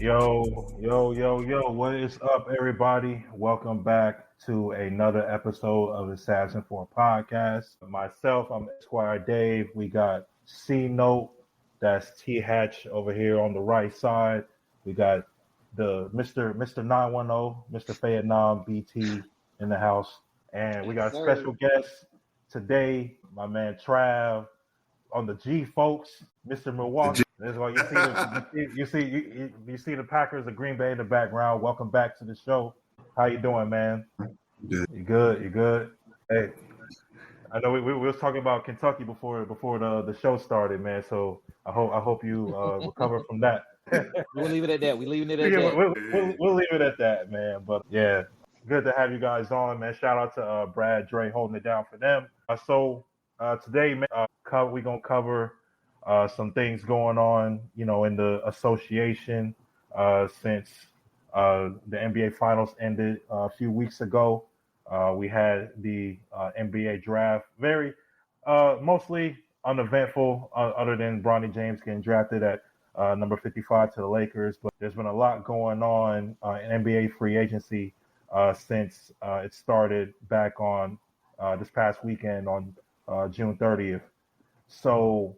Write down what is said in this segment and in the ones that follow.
Yo, what is up, everybody? Welcome back to another episode of the Assassin 4 podcast. Myself, I'm Esquire Dave. We got C Note, that's T Hatch over here on the right side. We got the Mr. 910, Mr. Fayetnam BT in the house. And we got a special guest today, my man Trav on the G, folks, Mr. Milwaukee. This is why you see the Packers of Green Bay in the background. Welcome back to the show. How you doing, man? Good. You good? You good? Hey, I know we was talking about Kentucky before the show started, man. So I hope you recover from that. We'll leave it at that. We'll leave it at Yeah, that. we'll leave it at that, man. But yeah, good to have you guys on, man. Shout out to Brad Dre holding it down for them. Today, man, we're gonna cover some things going on, in the association since the NBA Finals ended a few weeks ago. We had the NBA draft, very mostly uneventful, other than Bronny James getting drafted at number 55 to the Lakers. But there's been a lot going on in NBA free agency since it started back on this past weekend on June 30th. So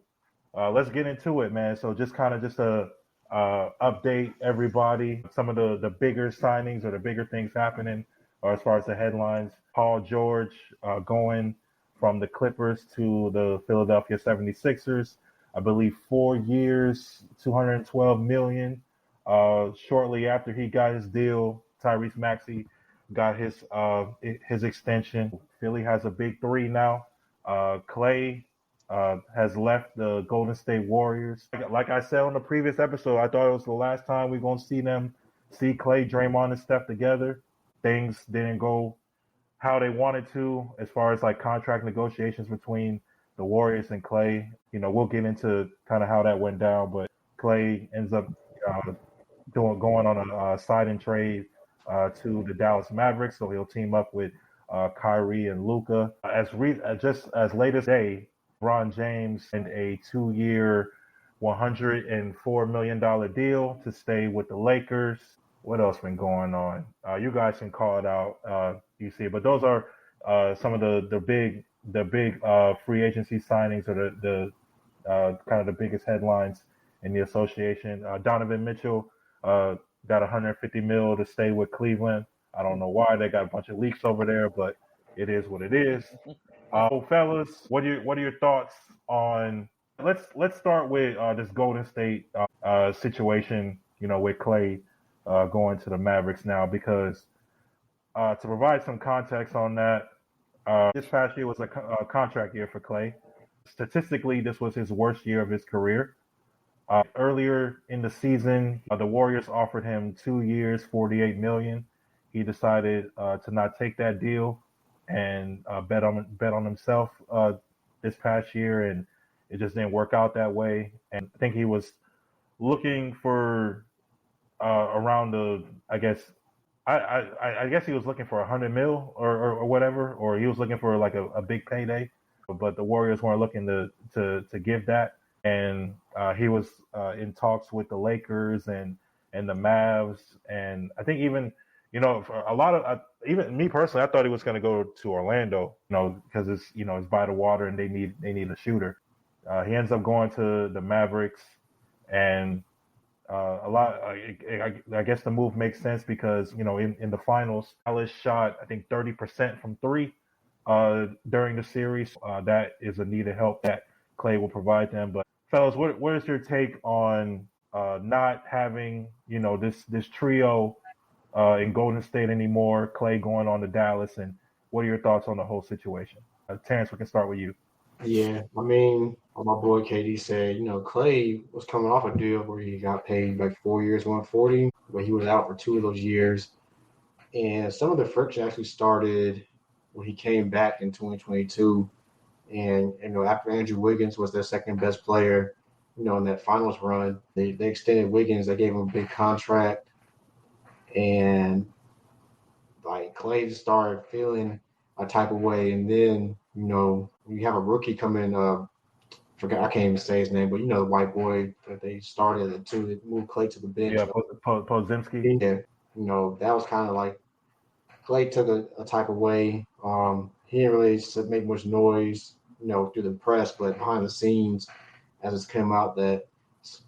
let's get into it, man. So just to update everybody, some of the bigger signings or the bigger things happening, or as far as the headlines. Paul George going from the Clippers to the Philadelphia 76ers. I believe 4 years, $212 million. Shortly after he got his deal, Tyrese Maxey got his extension. Philly has a big three now. Clay has left the Golden State Warriors. Like I said on the previous episode, I thought it was the last time we're going to see Clay, Draymond, and Steph together. Things didn't go how they wanted to as far as like contract negotiations between the Warriors and Clay. We'll get into kind of how that went down, but Clay ends up going on a sign and trade to the Dallas Mavericks, so he'll team up with Kyrie and Luka. Just as late as today, LeBron James signed a 2-year, $104 million deal to stay with the Lakers. What else been going on? You guys can call it out. You see, but those are some of the big free agency signings, or the kind of the biggest headlines in the association. Donovan Mitchell got $150 million to stay with Cleveland. I don't know why. They got a bunch of leaks over there, but it is what it is. Fellas, what are your thoughts on? Let's start with this Golden State situation. With Clay going to the Mavericks now, because to provide some context on that, this past year was a contract year for Clay. Statistically, this was his worst year of his career. Earlier in the season, the Warriors offered him 2 years, $48 million. He decided to not take that deal and bet on himself this past year, and it just didn't work out that way. And I think he was looking for around I guess he was looking for $100 million or whatever, or he was looking for like a big payday, but the Warriors weren't looking to give that. And he was in talks with the Lakers and the Mavs, and I think even for a lot of even me personally, I thought he was going to go to Orlando, because it's by the water and they need a shooter. He ends up going to the Mavericks, and I guess the move makes sense because in the finals, Dallas shot I think 30% from three during the series. That is a needed help that Clay will provide them. But fellas, what is your take on not having this trio in Golden State anymore? Clay going on to Dallas, and what are your thoughts on the whole situation? Terrence, we can start with you. Yeah, I mean, my boy KD said, Clay was coming off a deal where he got paid like 4 years, 140, but he was out for 2 of those years. And some of the friction actually started when he came back in 2022. And, after Andrew Wiggins was their second best player, in that finals run, they extended Wiggins. They gave him a big contract. And, like, Clay just started feeling a type of way. And then, when you have a rookie come in, I can't even say his name, but the white boy that they started at 2, they moved Clay to the bench. Yeah, Podzimski. Yeah, that was kind of like Clay took a type of way. He didn't really make much noise, through the press, but behind the scenes, as it's come out that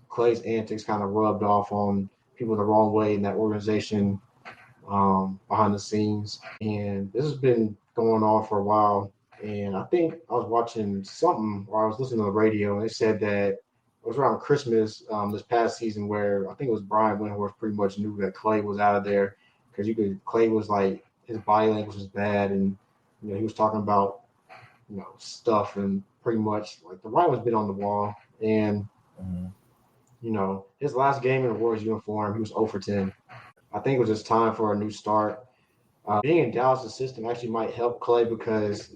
Clay's antics kind of rubbed off on people the wrong way in that organization behind the scenes. And this has been going on for a while. And I think I was watching something, or I was listening to the radio, and they said that it was around Christmas this past season where I think it was Brian Windhorst pretty much knew that Clay was out of there because Clay was like, his body language was bad, and he was talking about stuff, and pretty much like the writing was been on the wall. And his last game in the Warriors uniform, he was 0 for 10. I think it was just time for a new start. Being in Dallas' system actually might help Clay because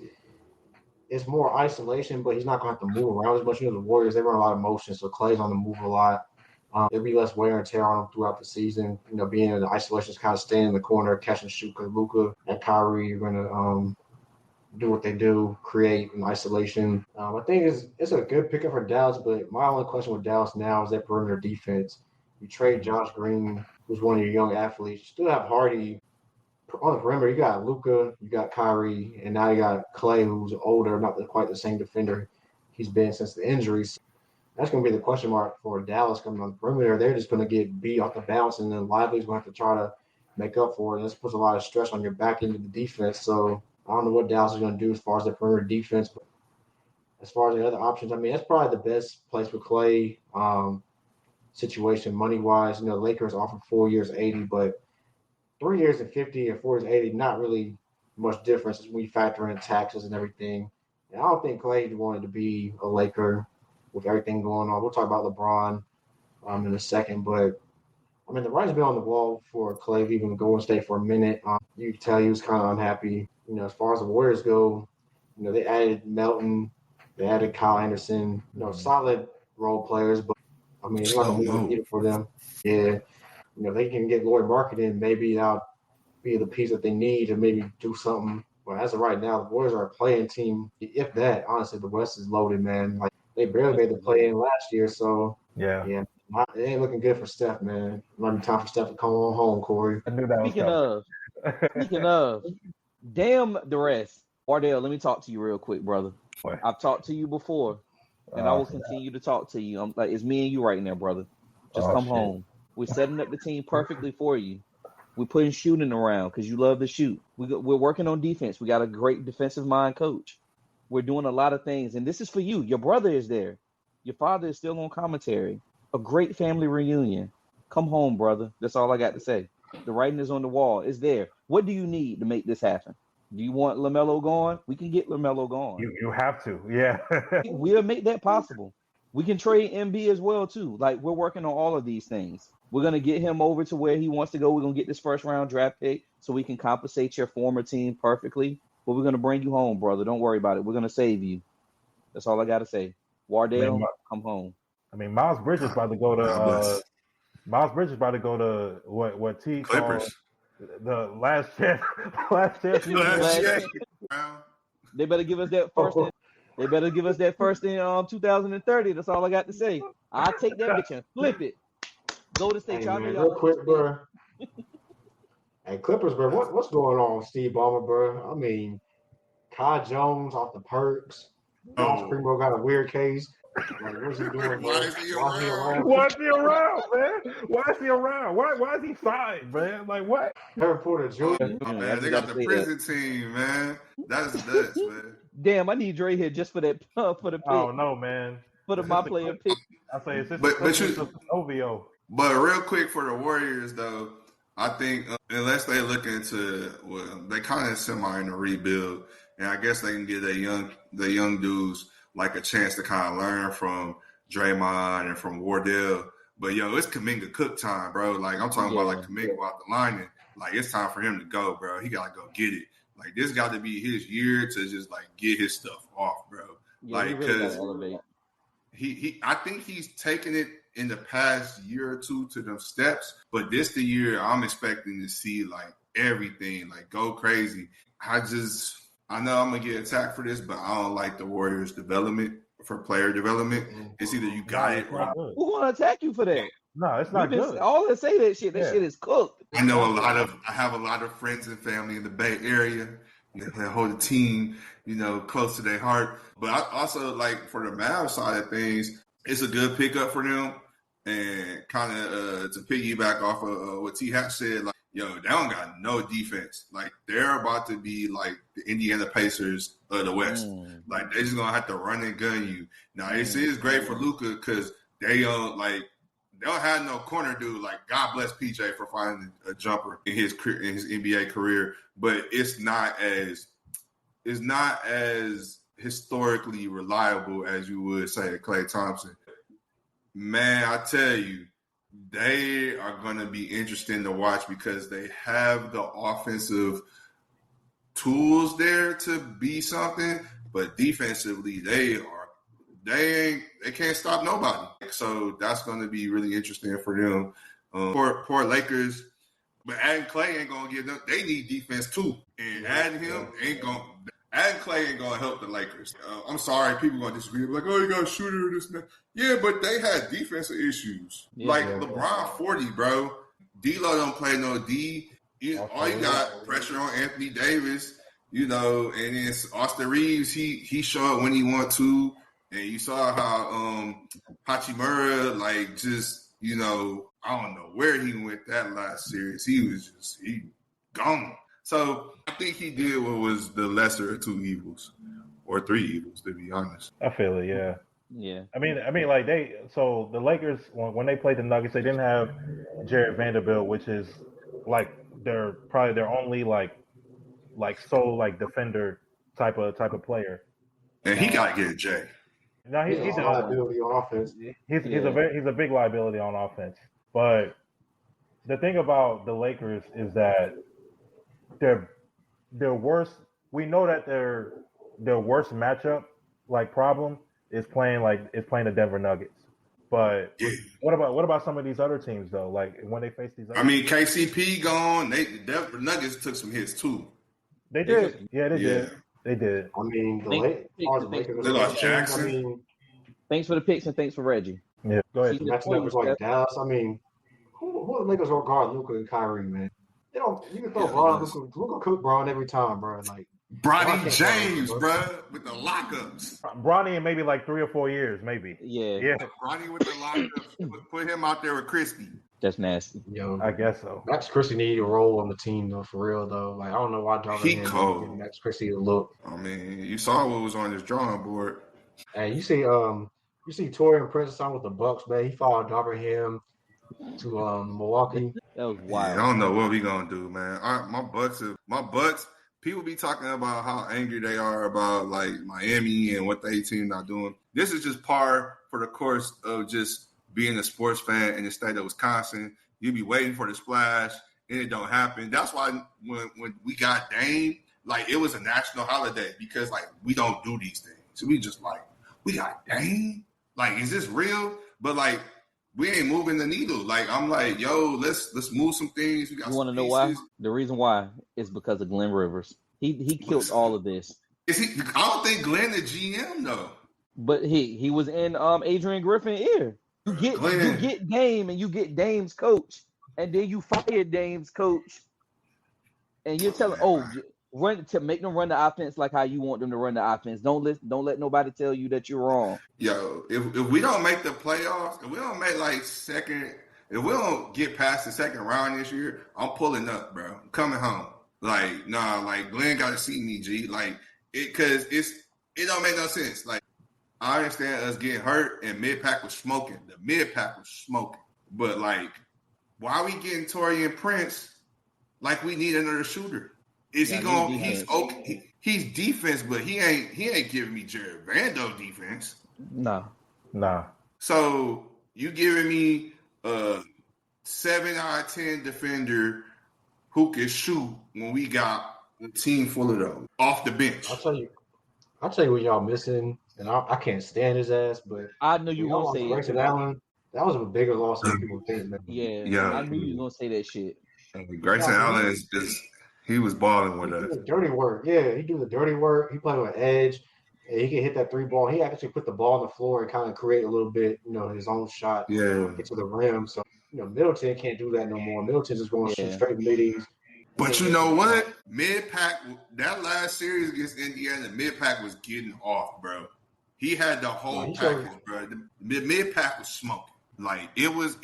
it's more isolation, but he's not going to have to move around as much. The Warriors, they run a lot of motion, so Clay's on the move a lot. There'll be less wear and tear on him throughout the season. Being in the isolation is kind of staying in the corner, catch and shoot, because Luka and Kyrie are going to do what they do, create in isolation. I think it's a good pickup for Dallas, but my only question with Dallas now is that perimeter defense. You trade Josh Green, who's one of your young athletes. You still have Hardy on the perimeter. You got Luka, you got Kyrie, and now you got Clay, who's older, not quite the same defender he's been since the injuries. That's going to be the question mark for Dallas coming on the perimeter. They're just going to get beat off the bounce, and then Lively's going to have to try to make up for it. And this puts a lot of stress on your back end of the defense. So I don't know what Dallas is going to do as far as the perimeter defense. But as far as the other options, I mean, that's probably the best place for Clay situation money-wise. The Lakers offer 4 years, 80, but 3 years and 50 and 4 years, 80, not really much difference when you factor in taxes and everything. And I don't think Clay wanted to be a Laker with everything going on. We'll talk about LeBron in a second, but I mean, the writing's been on the wall for Clay even to Golden State for a minute. You can tell he was kind of unhappy. As far as the Warriors go, they added Melton, they added Kyle Anderson, solid role players, but I mean, it's not going to move the needle for them. Yeah, they can get Lauri Markkanen, maybe that'll be the piece that they need to maybe do something. But as of right now, the Warriors are a playing team. If that, honestly, the West is loaded, man. Like they barely made the play in last year, so yeah, it ain't looking good for Steph, man. It might be time for Steph to come on home, Corey. I knew that was Speaking of, damn the rest. Wardell, let me talk to you real quick, brother. What? I've talked to you before, and I will continue to talk to you. I'm like, it's me and you right now, brother. Just come home. We're setting up the team perfectly for you. We're putting shooting around because you love to shoot. We're working on defense. We got a great defensive mind coach. We're doing a lot of things, and this is for you. Your brother is there. Your father is still on commentary. A great family reunion. Come home, brother. That's all I got to say. The writing is on the wall. It's there. What do you need to make this happen? Do you want LaMelo gone? We can get LaMelo gone. You have to, yeah. We'll make that possible. We can trade MB as well, too. Like, we're working on all of these things. We're going to get him over to where he wants to go. We're going to get this first-round draft pick so we can compensate your former team perfectly. But we're going to bring you home, brother. Don't worry about it. We're going to save you. That's all I got to say. Wardell, come home. I mean, Miles Bridges about to go to what T Clippers. The last chance. They better give us that first. They better give us that first in 2030. That's all I got to say. I'll take that bitch and flip it. Go to state. Hey, real quick, bro. Hey, Clippers, bro. What's going on, Steve Ballmer, bro? I mean, Kai Jones off the perks. Josh Primo got a weird case. Like, what's he doing? Why is he around? Why is he around, man? Why is he around? Why is he signed, man? Like what? Kevin Porter Jr. Man, they got the prison team, man. That is nuts, man. Damn, I need Dre here just for that for the pick. Oh no, man. For my player pick. I say it's just but OVO. But real quick for the Warriors, though, I think unless they look into they kind of semi in a rebuild, and I guess they can give the young dudes like a chance to kind of learn from Draymond and from Wardell. But it's Kuminga Cook time, bro. Like I'm talking about like Kuminga out the line, and like it's time for him to go, bro. He gotta go get it. Like this got to be his year to just like get his stuff off, bro. Yeah, like because he I think he's taken it in the past year or two to them steps, but this the year I'm expecting to see like everything like go crazy. I know I'm gonna get attacked for this, but I don't like the Warriors' development for player development. It's either you got it or who's gonna attack you for that? No, it's not good. All that say that shit. That shit is cooked. I have a lot of friends and family in the Bay Area that hold the team, close to their heart. But I also like for the Mavs side of things, it's a good pickup for them. And kind of to piggyback off of what T Hatch said, like, they don't got no defense. Like, they're about to be like the Indiana Pacers of the West. Like, they're just gonna have to run and gun you. Now, it is great for Luka because they don't have no corner dude. Like, God bless PJ for finding a jumper in his NBA career, but it's not as historically reliable as you would say to Klay Thompson. Man, I tell you, they are going to be interesting to watch because they have the offensive tools there to be something, but defensively they can't stop nobody. So that's going to be really interesting for them. Poor Lakers, but adding Klay ain't going to give them. They need defense too, and adding him Adding Klay ain't gonna help the Lakers. I'm sorry, people gonna disagree. Like, oh, you got a shooter, this and that. Yeah, but they had defensive issues. LeBron 40, bro. D-Lo don't play no D. All you got pressure on Anthony Davis, and then Austin Reeves, he showed when he want to, and you saw how Hachimura, I don't know where he went that last series. He gone. So I think he did what was the lesser of two evils, or three evils, to be honest. I feel it, yeah. Yeah. I mean, the Lakers when they played the Nuggets, they didn't have Jared Vanderbilt, which is like their only defender type of player. And he gotta get a J. No, he's a liability on offense. He's a big liability on offense. But the thing about the Lakers is that their worst. We know that their worst matchup problem is playing the Denver Nuggets. But what about some of these other teams though? Like when they face these. KCP gone. The Denver Nuggets took some hits too. They did. Did. They did. I mean, they lost Jackson. Thanks for the picks and thanks for Reggie. Yeah, go ahead. Next up was like Dallas. I mean, who the Lakers will guard Luka and Kyrie, man? You can throw Bron. Luka cook Bron every time, bro. Like Bronny James, bro, with the lockups. Bronny in maybe 3 or 4 years, maybe. Yeah. Bronny with the lockups. Put him out there with Christie. That's nasty. Yo, I guess so. Max Christie need a role on the team though, for real though. Like I don't know why he cold. Max Christie to look. I mean, you saw what was on his drawing board. Hey, you see Torian Prince on with the Bucks, man. He followed Darvingham to Milwaukee. That was wild. Yeah, I don't know what we gonna do, man. My Bucks. People be talking about how angry they are about Miami and what they team not doing. This is just par for the course of just being a sports fan in the state of Wisconsin. You be waiting for the splash and it don't happen. That's why when we got Dame, it was a national holiday because we don't do these things. So we just we got Dame. Is this real? But we ain't moving the needle. I'm yo, let's move some things. We got. You want to know why? The reason why is because of Glenn Rivers. He killed all of this. Is he? I don't think Glenn the GM though. But he was in Adrian Griffin's ear. You get Dame and you get Dame's coach, and then you fire Dame's coach, and you're telling make them run the offense like how you want them to run the offense. Don't let nobody tell you that you're wrong. Yo, if we don't make the playoffs, if we don't make if we don't get past the second round this year, I'm pulling up, bro. I'm coming home. Glenn got to see me, G. Because it don't make no sense. I understand us getting hurt and mid-pack was smoking. The mid-pack was smoking. But why are we getting Torian Prince we need another shooter? Is he going? He's okay. He's defense, but he ain't giving me Jared Vando defense. Nah. So you giving me a 7 out of 10 defender who can shoot when we got a team full of those off the bench? I'll tell you what y'all missing, and I can't stand his ass. But I know you gonna say Grayson Allen. That was a bigger loss than people think, man. Yeah. I knew you was gonna say that shit. Grayson Allen is just. He was balling with us. He do the dirty work. Yeah, he do the dirty work. He play with edge. he can hit that 3 ball. He actually put the ball on the floor and kind of create a little bit, his own shot. Yeah. Get to the rim. So, Middleton can't do that no more. Middleton's just going to shoot straight middies. But you know what? Mid-pack, that last series against Indiana, mid-pack was getting off, bro. He had the whole package, bro. The mid-pack was smoking. Like it was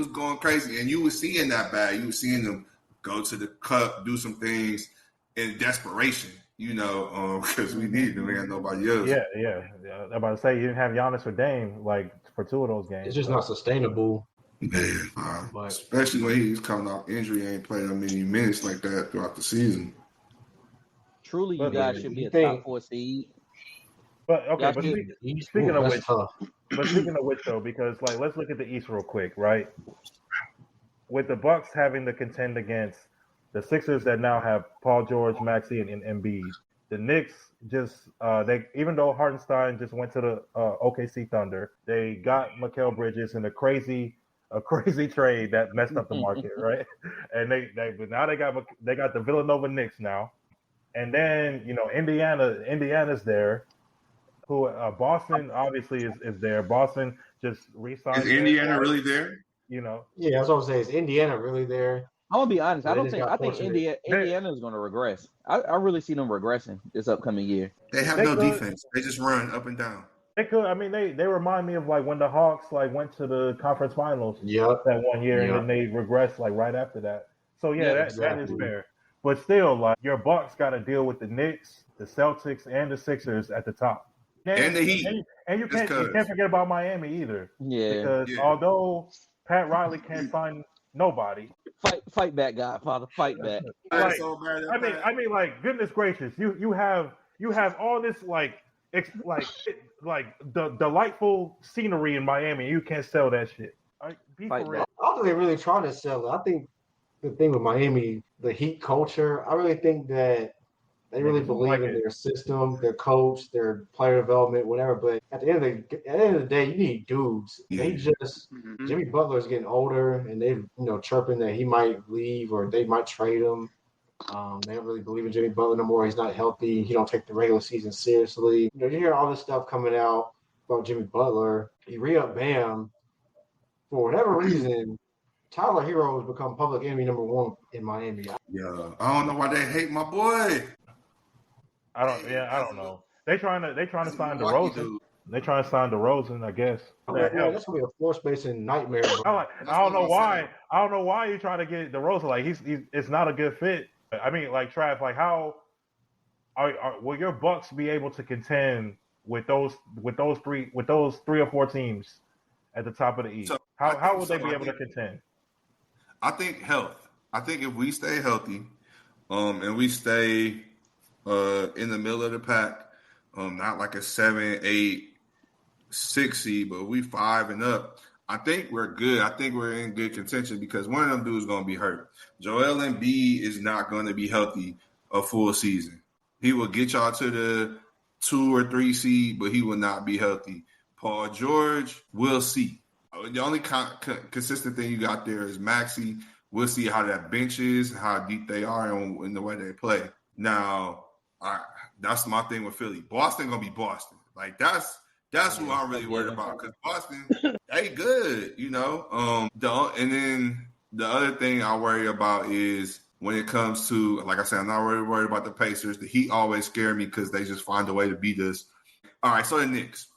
going crazy, and you were seeing that bad. You were seeing them go to the cup, do some things in desperation, because we needed them. We had nobody else. Yeah. I'm about to say you didn't have Giannis or Dame like for 2 of those games. It's just not sustainable. Man, especially when he's coming off injury, ain't playing that many minutes like that throughout the season. Truly, you guys should be a top 4 seed. But okay, speaking of which, though, because let's look at the East real quick, right? With the Bucks having to contend against the Sixers that now have Paul George, Maxey, and Embiid, the Knicks just they even though Hartenstein just went to the OKC Thunder, they got Mikal Bridges in a crazy trade that messed up the market, right? And now they got the Villanova Knicks now, and then Indiana's there. Who Boston obviously is there. Boston just re-signed. Is Indiana really there? Yeah, that's what I'm saying. Is Indiana really there? I'm gonna be honest. I think Indiana is going to regress. I really see them regressing this upcoming year. They have no defense. They just run up and down. They could. I mean, they remind me of when the Hawks went to the conference finals. Yep. That one year, and then they regressed right after that. So that is fair. But still, your Bucks got to deal with the Knicks, the Celtics, and the Sixers at the top. And the Heat. And you can't forget about Miami either. Yeah. Because although Pat Riley can't sign nobody. Fight back, Godfather. Fight back. I mean, goodness gracious, you have all this the delightful scenery in Miami. You can't sell that shit. Be for real. I don't think they're really trying to sell it. I think the thing with Miami, the Heat culture, I really think that they really believe in their system, their coach, their player development, whatever. But at the end of the day, you need dudes. Yeah. They just Jimmy Butler is getting older, and they chirping that he might leave or they might trade him. They don't really believe in Jimmy Butler no more. He's not healthy. He don't take the regular season seriously. You hear all this stuff coming out about Jimmy Butler. You re-up Bam. For whatever reason, Tyler Hero has become public enemy number 1 in Miami. Yeah, I don't know why they hate my boy. I don't know. They trying to sign DeRozan. They trying to sign DeRozan, I guess. That's gonna be a floor spacing nightmare. I don't know why. I don't know why you're trying to get DeRozan. He's it's not a good fit. I mean, Trav, how will your Bucks be able to contend with those 3 or 4 teams at the top of the East? So, how will they be able to contend? I think health. I think if we stay healthy, and we stay in the middle of the pack, not like a 7, 8, 6 seed, but we 5 and up. I think we're good. I think we're in good contention because one of them dudes is going to be hurt. Joel Embiid is not going to be healthy a full season. He will get y'all to the 2 or 3 seed, but he will not be healthy. Paul George, we'll see. The only consistent thing you got there is Maxey. We'll see how that bench is, how deep they are in the way they play. Now, that's my thing with Philly. Boston gonna be Boston. That's who I'm really worried about because Boston, they good, and then the other thing I worry about is when it comes to, like I said, I'm not really worried about the Pacers. The Heat always scare me because they just find a way to beat us. All right, so the Knicks.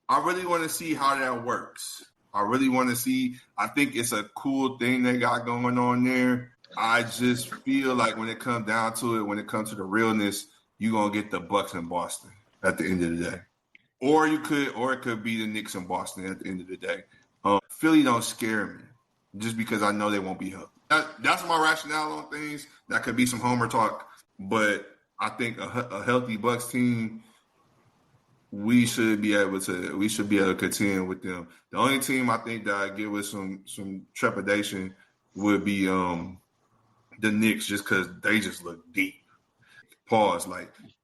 I really want to see how that works. I really want to see. I think it's a cool thing they got going on there. I just feel like when it comes down to it, when it comes to the realness, you're going to get the Bucks in Boston at the end of the day. Or it could be the Knicks in Boston at the end of the day. Philly don't scare me just because I know they won't be healthy. That's my rationale on things. That could be some homer talk, but I think a healthy Bucks team, we should be able to contend with them. The only team I think that I give with some trepidation would be the Knicks, just because they just look deep. Pause.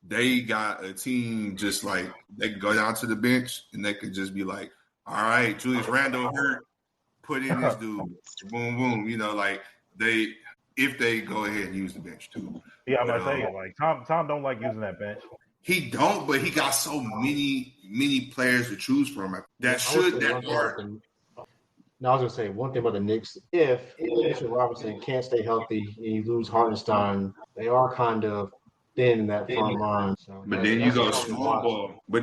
They got a team just they can go down to the bench and they can just be like, all right, Julius Randle hurt, put in this dude, boom, boom. If they go ahead and use the bench too. Yeah, I'm gonna tell you, Tom don't like using that bench. He don't, but he got so many players to choose from. No, I was gonna say one thing about the Knicks. If Mitchell Robinson can't stay healthy and you lose Hartenstein, they are kind of thin in that front line. So but then you go small ball. But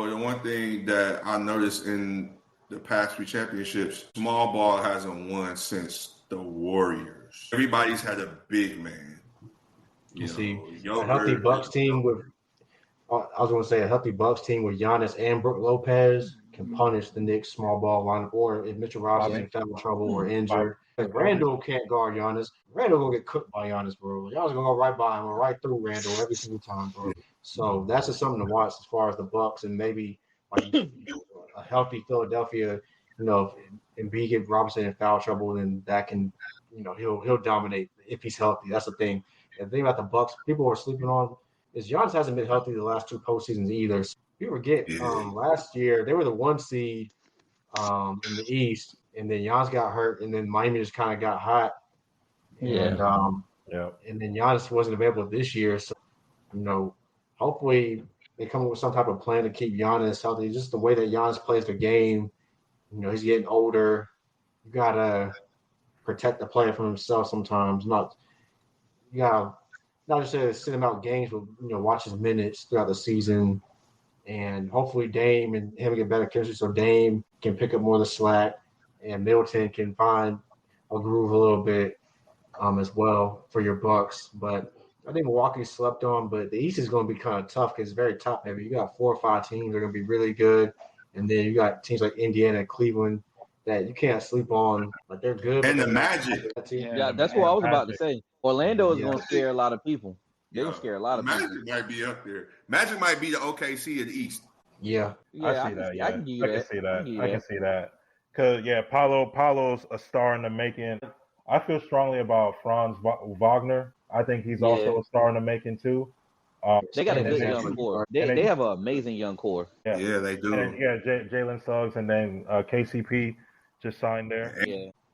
the one thing that I noticed in the past few championships, small ball hasn't won since the Warriors. Everybody's had a big man. You see, a healthy Bucks team with a healthy Bucks team with Giannis and Brook Lopez can punish the Knicks small ball lineup. Or if Mitchell Robinson fell in trouble or injured, Randall can't guard Giannis. Randall gonna get cooked by Giannis, bro. Giannis gonna go right by him or right through Randall every single time, bro. So that's just something to watch as far as the Bucks and maybe like a healthy Philadelphia. You know, if Embiid get Robinson in foul trouble, then that can, he'll dominate if he's healthy. That's the thing. And the thing about the Bucks, people are sleeping on is Giannis hasn't been healthy the last two postseasons either. So you forget last year they were the 1 seed in the East, and then Giannis got hurt, and then Miami just kind of got hot. And and then Giannis wasn't available this year. So, hopefully they come up with some type of plan to keep Giannis healthy. Just the way that Giannis plays the game, he's getting older. You gotta protect the player from himself sometimes. Not just sit him out games, but watch his minutes throughout the season, and hopefully Dame and him get better chemistry, so Dame can pick up more of the slack, and Middleton can find a groove a little bit as well for your Bucks. But I think Milwaukee slept on, but the East is going to be kind of tough because it's very top heavy. You got 4 or 5 teams that are going to be really good, and then you got teams like Indiana and Cleveland that you can't sleep on. Like they're good. And the Magic. Yeah, that's what I was about to say. Orlando is going to scare a lot of people. They're going to scare a lot of people. Magic might be up there. Magic might be the OKC of the East. Yeah. I see that. I can see that. Because, Paulo's a star in the making. I feel strongly about Franz Wagner. I think he's also a star in the making, too. They got a good young core. They have an amazing young core. Yeah, they do. Jalen Suggs and then KCP just signed there.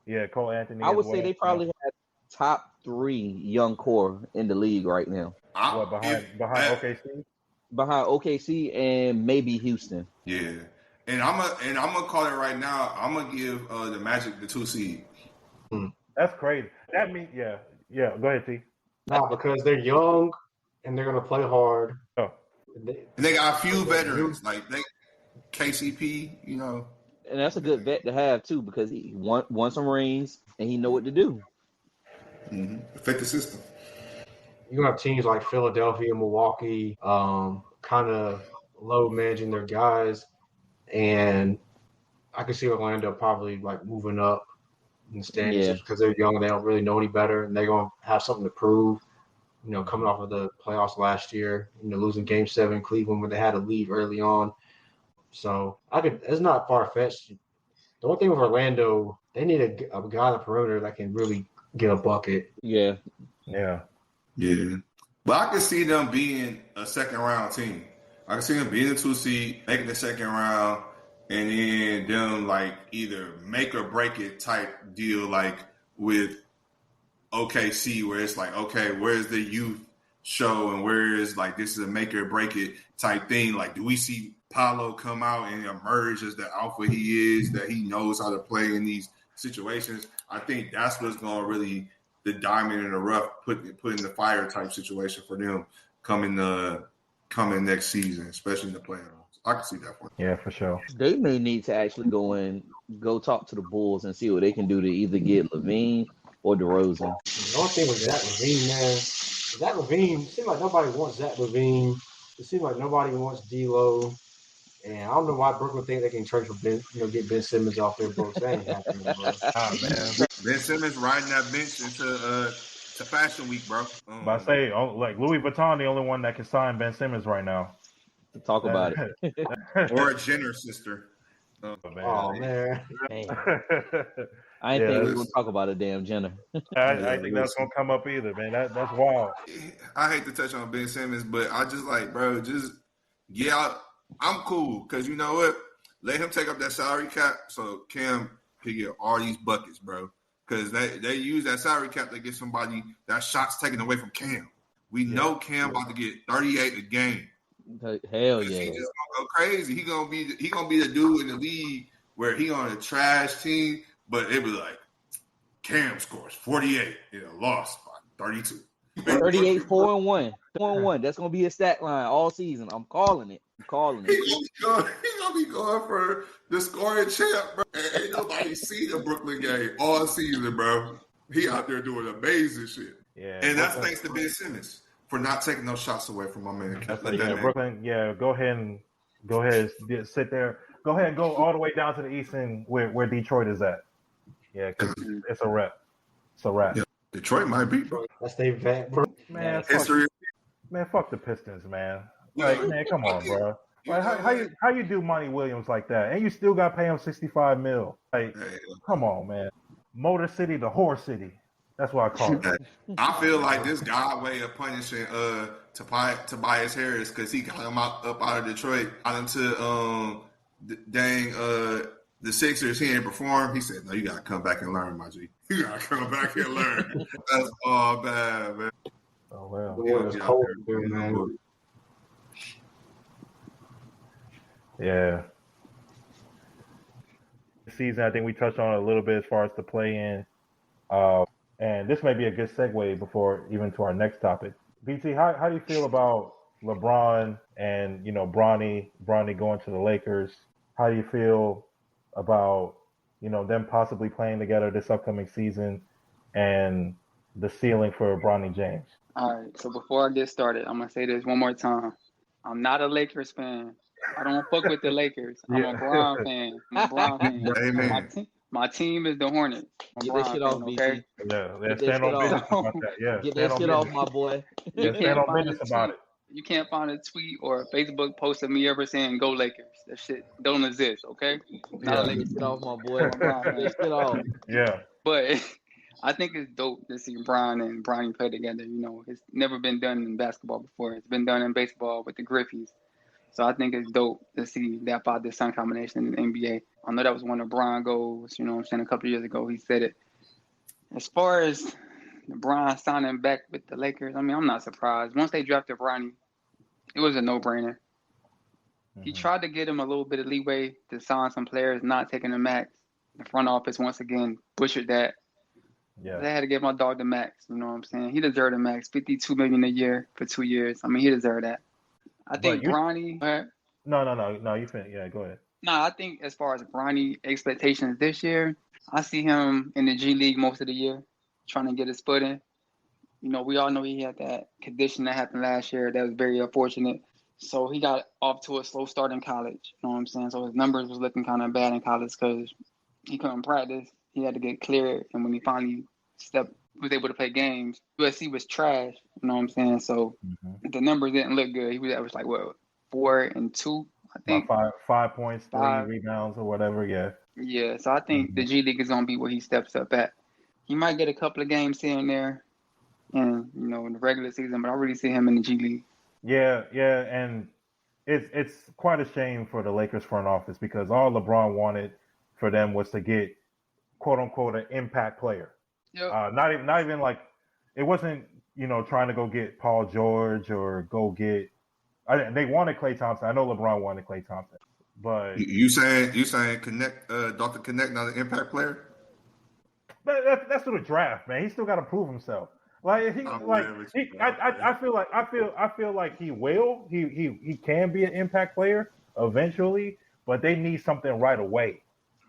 Yeah, Cole Anthony. I would say they probably had top 3 young core in the league right now. Behind OKC? Behind OKC and maybe Houston. Yeah. And I'm gonna call it right now. I'm gonna give the Magic the 2 seed. That's crazy. That means Go ahead, T. No, because they're young and they're gonna play hard. Oh. And they got a few veterans like KCP, And that's a good vet to have too, because he won some rings and he know what to do. Fit the system. You have teams like Philadelphia, Milwaukee, kind of low managing their guys, and I can see Orlando probably like moving up in the standings because they're young and they don't really know any better, and they're going to have something to prove. Coming off of the playoffs last year, losing Game 7 in Cleveland when they had a lead early on. So it's not far fetched. The one thing with Orlando, they need a guy on the perimeter that can really get a bucket. Yeah. But I can see them being a second round team. I can see them being a 2 seed, making the second round, and then them like either make or break it type deal, like with OKC, where it's like, okay, where's the youth show and where is like this is a make or break it type thing? Like, do we see Paolo come out and emerge as the alpha he is, that he knows how to play in these situations? I think that's what's going to really the diamond in the rough, put in the fire type situation for them coming next season, especially in the playoffs. I can see that one. Yeah, for sure. They may need to actually go talk to the Bulls and see what they can do to either get Levine or DeRozan. The only thing with Zach Levine, man, Zach Levine, it seems like nobody wants Zach Levine. It seems like nobody wants D'Lo. And I don't know why Brooklyn think they can trade for get Ben Simmons off their books. That ain't happening, bro. Man. Ben Simmons riding that bench into Fashion Week, bro. But I say, like Louis Vuitton, the only one that can sign Ben Simmons right now. Talk about it. Or a Jenner sister. Oh man. I ain't think we were going to talk about a damn Jenner. I think that's going to come up either, man. That's wild. I hate to touch on Ben Simmons, but I just like, bro, just get out. I'm cool because you know what? Let him take up that salary cap so Cam can get all these buckets, bro. Because they use that salary cap to get somebody that shot's taken away from Cam. We know Cam about to get 38 a game. Hell He yeah. just gonna go crazy. He gonna be the dude in the league where he on a trash team, but it was like Cam scores 48 in a loss by 32. 38, 4-1. 4-1. That's gonna be his stat line all season. I'm calling it. He gonna be going for the scoring champ, bro. And ain't nobody see the Brooklyn game all season, bro. He out there doing amazing shit. Yeah, and that's thanks to Ben Simmons for not taking those shots away from my man. Brooklyn. Yeah, go ahead and sit there. Go ahead and go all the way down to the East End where Detroit is at. Yeah, because it's a wrap. It's a wrap. Yeah. Detroit might be, bro. That's their vet, bro. Man, history. Fuck the Pistons, man. Like, man, come on, bro. Like, how you do Monty Williams like that, and you still got to pay him $65 million? Like, come on, man. Motor City, the Horse City. That's what I call it. I feel like this guy way of punishing Tobias Harris because he got him up out of Detroit, got him to the Sixers. He ain't performed. He said, "No, you gotta come back and learn, my G. You gotta come back and learn." That's all bad, man. Oh well. It was cold there, man. Yeah. The season, I think we touched on it a little bit as far as the play-in. And this may be a good segue before even to our next topic. BT, how do you feel about LeBron and, Bronny going to the Lakers? How do you feel about, them possibly playing together this upcoming season and the ceiling for Bronny James? All right, so before I get started, I'm going to say this one more time. I'm not a Lakers fan. I don't fuck with the Lakers. I'm a Bron fan. Amen. My team is the Hornets. Get that shit off, okay? Yeah, stand on business about that. Yeah, get that shit off, my boy. Yeah, stand on business about it. You can't find a tweet or a Facebook post of me ever saying "Go Lakers." That shit don't exist. Okay? Not a Lakers. Get off, my boy. Get off. Yeah. But I think it's dope to see Bron and Bronny play together. It's never been done in basketball before. It's been done in baseball with the Griffies. So I think it's dope to see that father-son combination in the NBA. I know that was one of Bron goals, a couple of years ago. He said it. As far as LeBron signing back with the Lakers, I'm not surprised. Once they drafted Bronny, it was a no-brainer. Mm-hmm. He tried to get him a little bit of leeway to sign some players, not taking the max. The front office, once again, butchered that. Yeah. They had to give my dog the max, you know what I'm saying? He deserved the max, $52 million a year for 2 years. He deserved that. I think Bronny. No, you finished. Yeah, go ahead. No, I think as far as Bronny expectations this year, I see him in the G League most of the year, trying to get his footing. We all know he had that condition that happened last year that was very unfortunate. So he got off to a slow start in college. You know what I'm saying? So his numbers was looking kind of bad in college because he couldn't practice. He had to get cleared. And when he finally was able to play games, USC was trash. You know what I'm saying? So the numbers didn't look good. He was averaged 4 and 2, I think. About 5 points, 3 rebounds or whatever, yeah. Yeah, so I think the G League is going to be where he steps up at. He might get a couple of games here and there in the regular season, but I really see him in the G League. Yeah, and it's quite a shame for the Lakers front office because all LeBron wanted for them was to get, quote unquote, an impact player. Yep. Not even like it wasn't trying to go get Paul George or go get. They wanted Klay Thompson. I know LeBron wanted Klay Thompson, but you saying Dr. Connect not an impact player? But that's through the draft, man. He still got to prove himself. I feel like he will. He can be an impact player eventually, but they need something right away.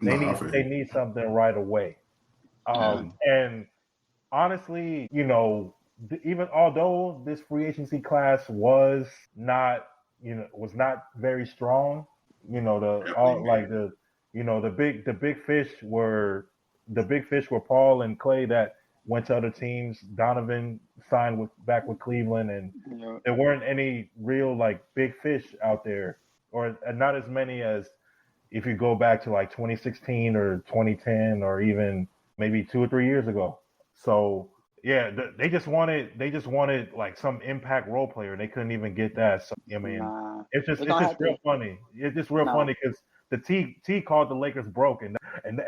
They need something right away. And honestly, even although this free agency class was not very strong, the big fish were Paul and Klay that went to other teams. Donovan signed back with Cleveland, and there weren't any real big fish out there, or not as many as if you go back to 2016 or 2010 or even maybe 2 or 3 years ago. So Yeah, they just wanted like some impact role player. They couldn't even get that. So I mean, Nah, it's they're just gonna have real to. funny. It's just real No, funny because the T called the Lakers broke and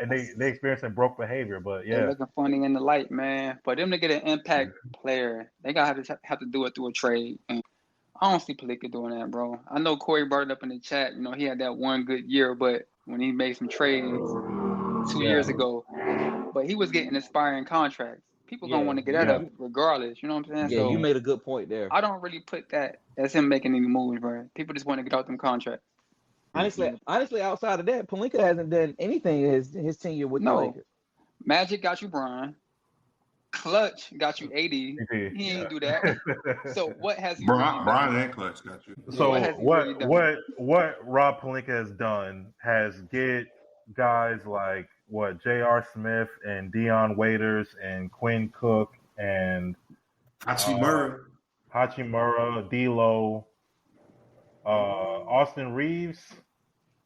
they experiencing broke behavior. But they yeah, looking funny in the light, man. For them to get an impact player, they gotta have to do it through a trade. And I don't see Pelinka doing that, bro. I know Corey brought it up in the chat. You know, he had that one good year, but when he made some trades 2 years ago, but he was getting inspiring contracts. People gonna Yeah, want to get that up regardless. You know what I'm saying? yeah, So you made a good point there. I don't really put that as him making any moves, bro. People just want to get out them contracts. Honestly, outside of that, Pelinka hasn't done anything his tenure with the No, Lakers. Magic got you Bron. Clutch got you AD. He ain't do that. So what has he really done? Brian and Clutch got you. So what has he really done? what Rob Pelinka has done has get guys like J.R. Smith and Deion Waiters and Quinn Cook and Hachimura. D'Lo, Austin Reeves.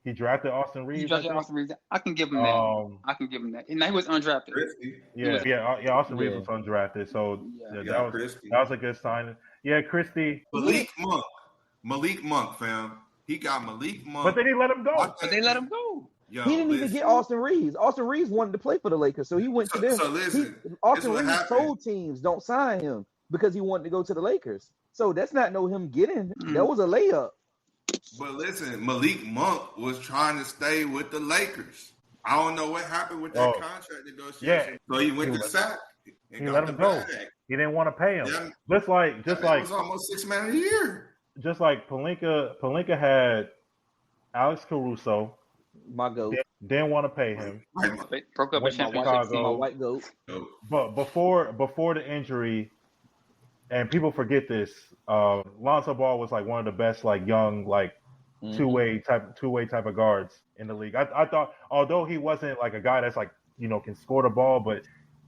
He drafted Austin Reeves. He drafted Austin Reeves. I can give him that. I can give him that. And he was undrafted. Austin Reeves was undrafted, so that was a good sign. Yeah, Christie. Malik Monk, fam. He got Malik Monk. But they didn't let him go. But they let him go. Yo, he didn't even get Austin Reeves. Austin Reeves wanted to play for the Lakers, so he went to them. So listen, Austin Reeves told teams don't sign him because he wanted to go to the Lakers. So that's not him getting. That was a layup. But listen, Malik Monk was trying to stay with the Lakers. I don't know what happened with that contract negotiation. Yeah. So he went to SAC. He let him go. He didn't want to pay him. Yeah. Just like it was almost $6 million a year. Just like Pelinka had Alex Caruso. My goat. Didn't want to pay him. Broke up with Chicago. My white goat. But before the injury, and people forget this, Lonzo Ball was like one of the best young two-way type of guards in the league. I thought, although he wasn't like a guy that's can score the ball, but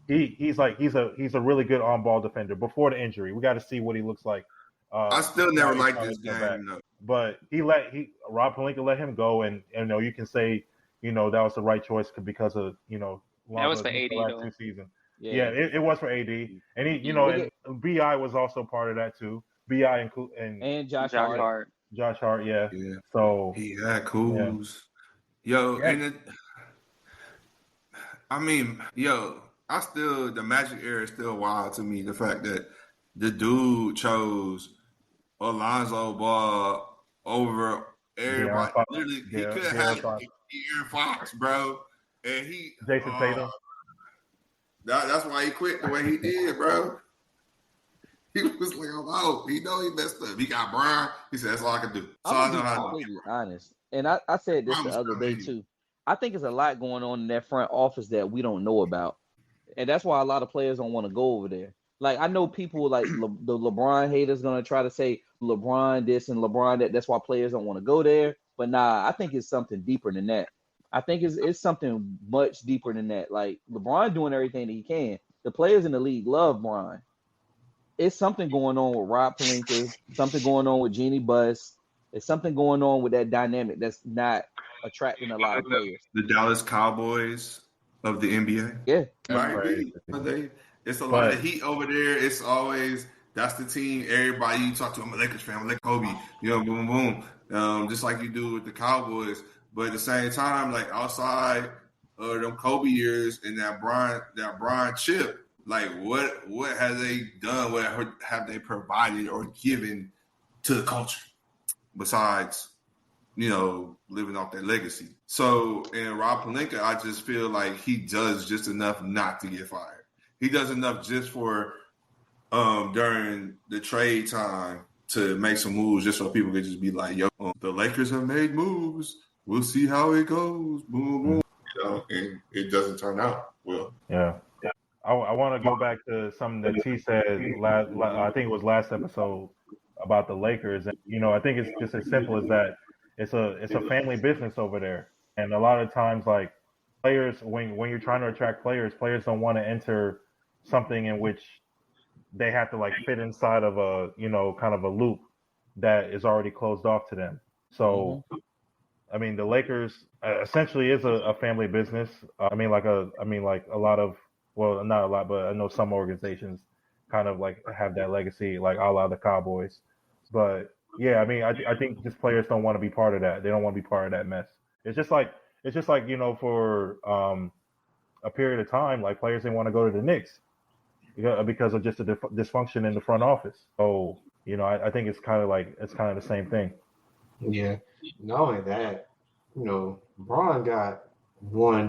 he's a really good on-ball defender. Before the injury, we got to see what he looks like. I still never liked this game, though. But Rob Pelinka let him go, and you can say that was the right choice because of that was for AD though. 2 seasons. Yeah, it was for AD, and he and BI was also part of that too. BI and Josh Hart. Josh Hart, yeah. So he had cools. Yo, and the Magic era is still wild to me. The fact that the dude chose Alonzo Ball over everybody. Literally, he could have had Aaron Fox, bro. And Jason Tatum. That's why he quit the way he did, bro. He was like, I'm out. He know he messed up. He got Brian. He said, that's all I can do. So I know how to be honest. And I said this the other day, too. I think there's a lot going on in that front office that we don't know about. And that's why a lot of players don't want to go over there. Like, I know people like the LeBron haters going to try to say LeBron this and LeBron that. That's why players don't want to go there. But nah, I think it's something deeper than that. I think it's something much deeper than that. Like, LeBron doing everything that he can. The players in the league love Bron. It's something going on with Rob Pelinka, something going on with Jeannie Buss. There's something going on with that dynamic that's not attracting a lot of players. The Dallas Cowboys of the NBA. Yeah. It's a lot of heat over there. It's always, that's the team. Everybody you talk to, I'm a Lakers fan, I'm like Kobe. Boom, boom. Just like you do with the Cowboys. But at the same time, like outside of them Kobe years and that Bron chip, like what have they done? What have they provided or given to the culture besides, living off their legacy? So in Rob Pelinka, I just feel like he does just enough not to get fired. He does enough just for during the trade time to make some moves just so people could just be like, yo, the Lakers have made moves. We'll see how it goes. Boom, boom. And it doesn't turn out well. Yeah. I want to go back to something that T said I think it was last episode about the Lakers. And, I think it's just as simple as that. It's a family business over there. And a lot of times, like, players, when you're trying to attract players don't want to enter something in which they have to, like, fit inside of a, kind of a loop that is already closed off to them. So, I mean, the Lakers essentially is a family business. Like a lot of, well, not a lot, but I know some organizations kind of like have that legacy, like a la the Cowboys. But yeah, I mean, I think just players don't want to be part of that. They don't want to be part of that mess. It's just like for a period of time, like players didn't want to go to the Knicks because of just the dysfunction in the front office. So I think it's kind of the same thing. Yeah. Not only that, Bron got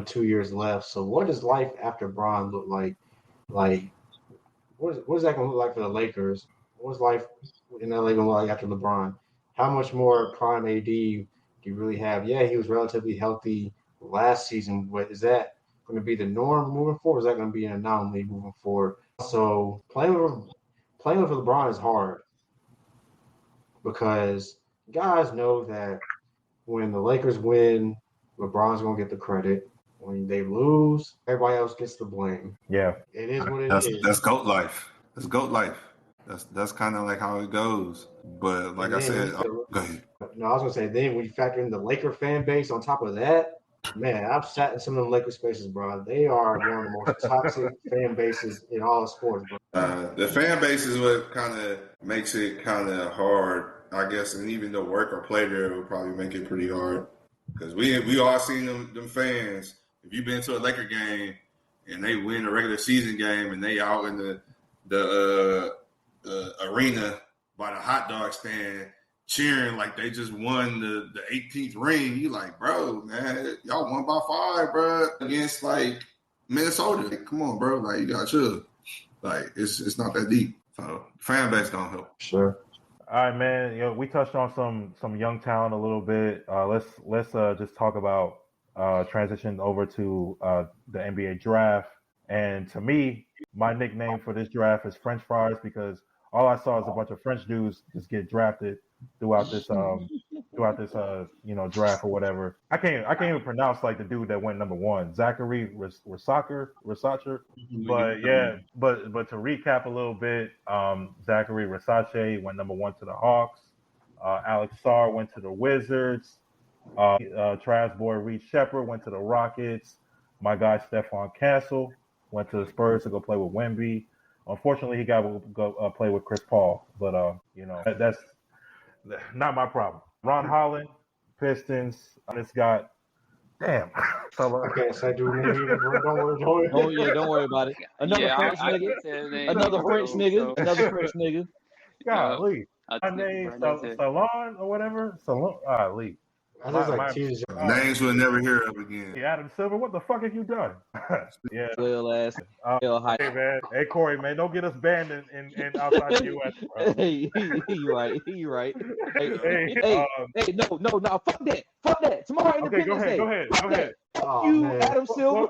2 years left. So what does life after Bron look like? Like, what is that going to look like for the Lakers? What's life in LA going to look like after LeBron? How much more prime AD do you really have? Yeah, he was relatively healthy last season, but is that going to be the norm moving forward? Or is that going to be an anomaly moving forward? So playing with LeBron is hard because guys know that when the Lakers win, LeBron's going to get the credit. When they lose, everybody else gets the blame. Yeah. It is what it is. That's GOAT life. That's GOAT life. That's kind of like how it goes. But like I said, go ahead. No, I was gonna say then when you factor in the Laker fan base on top of that, man, I've sat in some of them Laker spaces, bro. They are one of the most toxic fan bases in all of sports, bro. The fan base is what kind of makes it kind of hard, I guess, and even to work or play there would probably make it pretty hard because we all seen them fans. If you've been to a Laker game and they win a regular season game and they out in the arena by the hot dog stand cheering like they just won the 18th ring, you like, bro, man, y'all won by 5, bro, against like Minnesota. Like, come on, bro, like you got chill. Like it's not that deep. So fan base don't help. Sure. All right, man. We touched on some young talent a little bit. Let's just talk about transition over to the NBA draft. And to me, my nickname for this draft is French fries because all I saw is a bunch of French dudes just get drafted throughout this draft or whatever. I can't even pronounce like the dude that went number 1, Zachary Rasacher. But yeah, but to recap a little bit, Zachary Rasache went number 1 to the Hawks. Alex Sarr went to the Wizards. Trash boy Reed Shepard went to the Rockets. My guy Stephon Castle went to the Spurs to go play with Wemby. Unfortunately, he got to go play with Chris Paul, but that's not my problem. Ron Holland, Pistons. It's got damn. Okay, so I do remember. Don't worry. Oh yeah, don't worry about it. Another French nigga. Another French nigga. Golly, my name Salon or whatever. Salon. Lee. Names we'll never hear of again. Hey, Adam Silver, what the fuck have you done? Yeah. Well ass. Hey man, hey Corey, man, don't get us banned in outside the U.S. Bro. Hey, you right. Hey, no, fuck that. Tomorrow Independence Day. Go ahead. Fuck you, Adam Silver.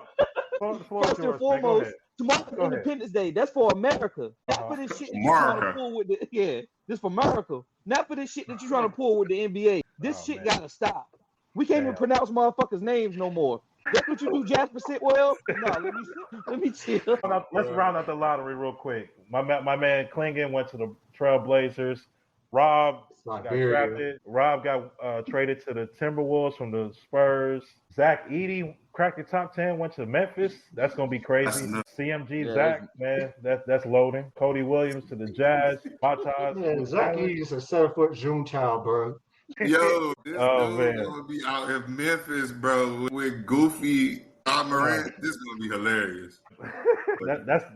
First and foremost, tomorrow Independence Day. That's for America. Not for this shit that you're trying to pull with this for America. Not for this shit that you're trying to pull with the NBA. This shit gotta stop. We can't even pronounce motherfuckers' names no more. That's what you do, Jasper Sitwell? No, let me chill. Let's round out the lottery real quick. My man Klingon went to the Trailblazers. Rob got drafted. Rob got traded to the Timberwolves from the Spurs. Zach Edey cracked the top 10, went to Memphis. That's gonna be crazy. CMG Zach, man, that's loading. Cody Williams to the Jazz. Man, Zach Edey is a 7-foot Juntao, bro. Yo, this dude gonna be out in Memphis, bro, with Goofy Morant. This is gonna be hilarious.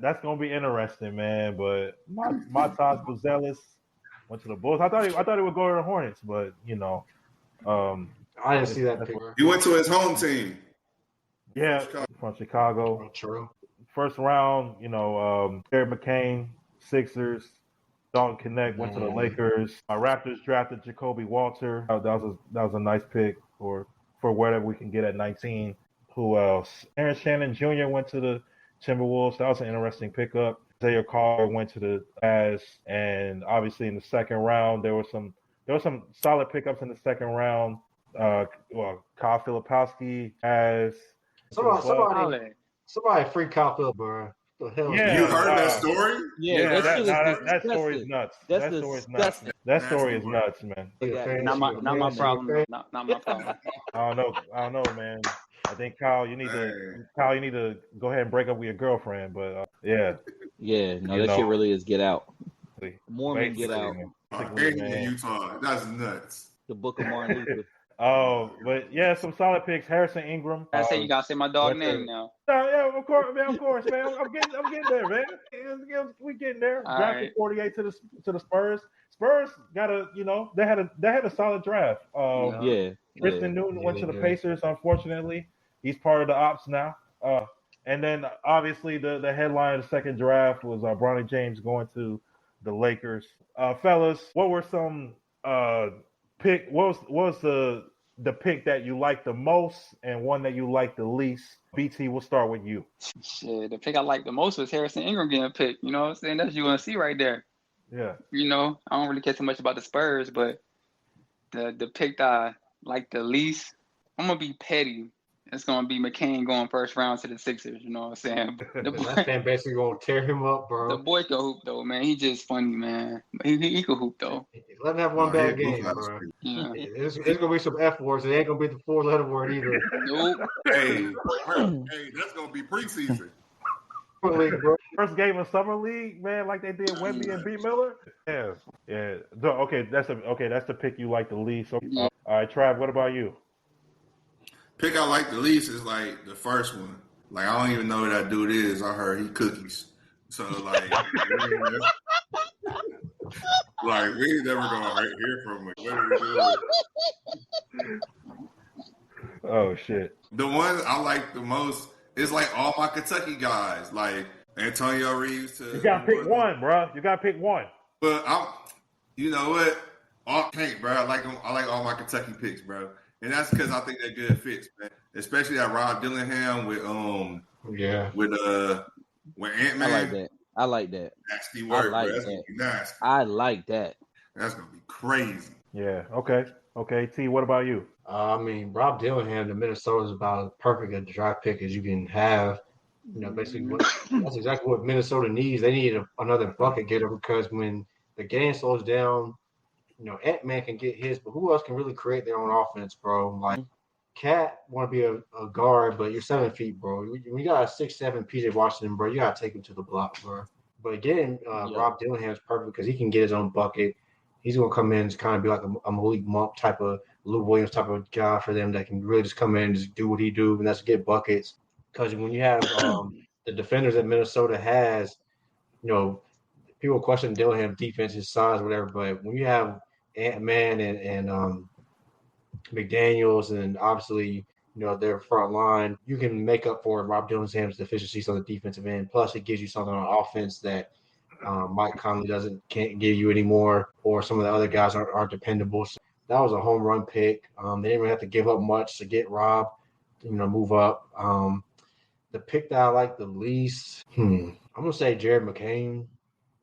That's gonna be interesting, man. But Matas Buzelis went to the Bulls. I thought he would go to the Hornets, but I didn't see that picture. He went to his home team. Yeah, from Chicago. True. First round, Terry McCain, Sixers. Dalton Connect went to the Lakers. Raptors drafted Jacoby Walter. That was a nice pick for whatever we can get at 19. Who else? Aaron Shannon Jr. went to the Timberwolves. That was an interesting pickup. Isaiah Carr went to the Jazz, and obviously in the second round there were some solid pickups in the second round. Kyle Filipowski as somebody free Kyle Phil, bro. The hell? Yeah, you heard that story? Yeah, that story is nuts. That story is nuts, man. Not my problem. Not my problem. I don't know, man. I think Kyle, you need to go ahead and break up with your girlfriend. But yeah, Yeah, no, You that know, shit really is Get Out. Mormon Get basically, Out. basically, In man. Utah. That's nuts. The Book of Martin Luther. But yeah, some solid picks. Harrison Ingram. I say you gotta say my dog went name to- now. Yeah, of course, man. Of course, man. I'm getting there, man. We getting there. All Drafted right. 48 to the Spurs. Spurs got they had a solid draft. Yeah. Tristan Newton went to the Yeah. Pacers. Unfortunately, he's part of the ops now. And then obviously the headline of the second draft was Bronny James going to the Lakers. Fellas, what were some pick? What was the pick that you liked the most and one that you liked the least? BT, we'll start with you. Shit, the pick I liked the most was Harrison Ingram getting picked. You know what I'm saying? That's UNC right there. Yeah. You know, I don't really care so much about the Spurs, but the pick that I like the least, I'm gonna be petty. It's gonna be McCain going first round to the Sixers. You know what I'm saying? That fan basically gonna tear him up, bro. The boy can hoop though, man. He just funny, man. He can hoop though. Let him have one bad he game, was bro. Yeah. It's gonna be some F words. It ain't gonna be the 4-letter word either. Nope. Hey, that's gonna be preseason. Bro. First game of summer league, man, like they did Wemby and B Miller. Yeah. So, okay, that's the pick you like the least. So, Yeah. all right, Trav, what about you? Pick I like the least is like the first one. Like I don't even know who that dude is. I heard he cookies. So like, like we ain't never gonna hear from him. What are we doing? Oh shit. The one I like the most is like all my Kentucky guys, like Antonio Reeves. You gotta pick one, bro. You gotta pick one. But you know what? I can't, bro. I like them. I like all my Kentucky picks, bro. And that's because I think they're good fits, man. Especially that Rob Dillingham with Ant-Man. I like that. Nasty work, I like bro. That's that. gonna be nasty. I like that. That's gonna be crazy. Yeah. Okay. T, what about you? I mean, Rob Dillingham to Minnesota is about as perfect a draft pick as you can have. You know, basically, that's exactly what Minnesota needs. They need another bucket getter because when the game slows down, you know, Ant-Man can get his, but who else can really create their own offense, bro? Like, Cat want to be a guard, but you're 7 feet, bro. When you got a 6'7" PJ Washington, bro, you got to take him to the block, bro. But again, Rob Dillingham is perfect because he can get his own bucket. He's going to come in and kind of be like a Malik Monk type of, Lou Williams type of guy for them that can really just come in and just do what he do, and that's get buckets. Because when you have the defenders that Minnesota has, you know, people question Dillingham's defense, his size, whatever, but when you have Ant-Man and McDaniels and obviously, you know, their front line, you can make up for Rob Dillingham's deficiencies on the defensive end. Plus, it gives you something on offense that Mike Conley can't give you anymore, or some of the other guys aren't dependable. So that was a home run pick. They didn't even have to give up much to get Rob, you know, move up. The pick that I like the least, I'm gonna say Jared McCain.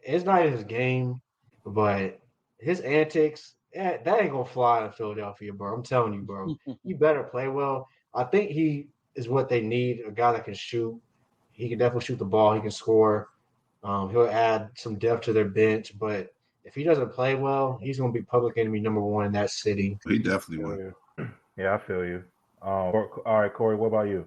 It's not his game, but his antics, that ain't gonna fly in Philadelphia, bro. I'm telling you, bro. You better play well. I think he is what they need, a guy that can shoot. He can definitely shoot the ball. He can score. He'll add some depth to their bench, but if he doesn't play well, he's going to be public enemy number one in that city. He definitely will. Yeah, I feel you. All right, Corey, what about you?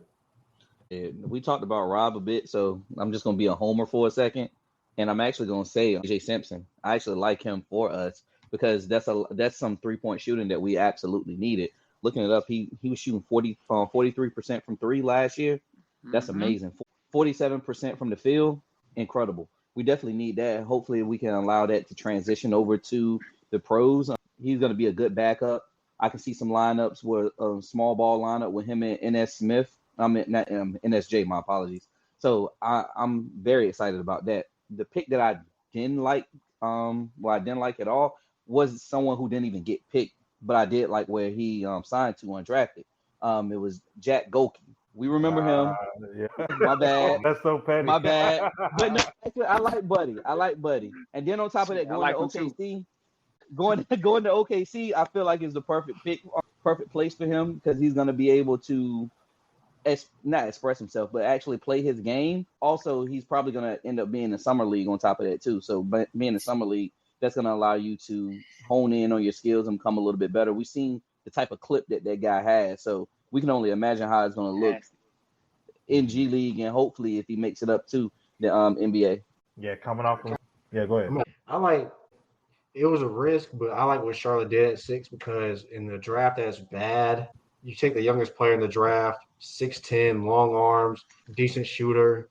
Yeah, we talked about Rob a bit, so I'm just going to be a homer for a second, and I'm actually going to say AJ Simpson. I actually like him for us because that's some 3-point shooting that we absolutely needed. Looking it up, he was shooting 43% from three last year. That's amazing. 47% from the field, incredible. We definitely need that. Hopefully, we can allow that to transition over to the pros. He's going to be a good backup. I can see some lineups where a small ball lineup with him and NSJ. My apologies. So I'm very excited about that. The pick that I didn't like, I didn't like at all, was someone who didn't even get picked, but I did like where he signed to undrafted. It was Jack Golke. We remember him. Yeah. My bad. That's so petty. My bad. But no, actually, I like Buddy. And then on top of that, going to OKC, I feel like is the perfect pick, perfect place for him because he's going to be able to not express himself, but actually play his game. Also, he's probably going to end up being in the summer league on top of that too. So being in the summer league, that's going to allow you to hone in on your skills and become a little bit better. We've seen the type of clip that guy has. So we can only imagine how it's going to look in G League, and hopefully if he makes it up to the NBA. Yeah, coming off from. Yeah, go ahead. I like. It was a risk, but I like what Charlotte did at 6 because in the draft that's bad. You take the youngest player in the draft, 6'10", long arms, decent shooter,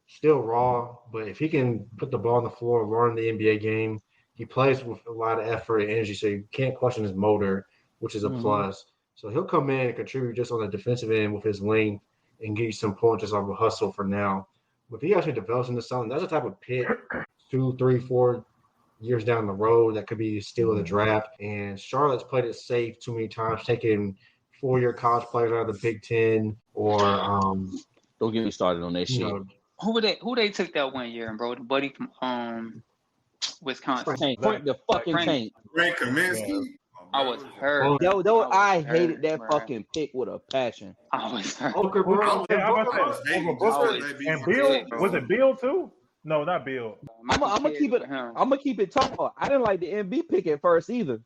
still raw, but if he can put the ball on the floor, learn the NBA game, he plays with a lot of effort and energy, so you can't question his motor, which is a plus. So he'll come in and contribute just on the defensive end with his length and give you some points just off a hustle for now. But if he actually develops into something, that's the type of pick 2, 3, 4 years down the road that could be still in the draft. And Charlotte's played it safe too many times, taking 4-year college players out of the Big Ten or don't get me started on that shit. know, Who they took that 1 year, bro? The buddy from Wisconsin. Frank the fucking Tank. Frank Kaminsky. I was hurt. I hated that fucking pick with a passion. I was hurt. Booker, bro. And Bill, was it Bill too? No, not Bill. I'm gonna keep it tall. I didn't like the MB pick at first either.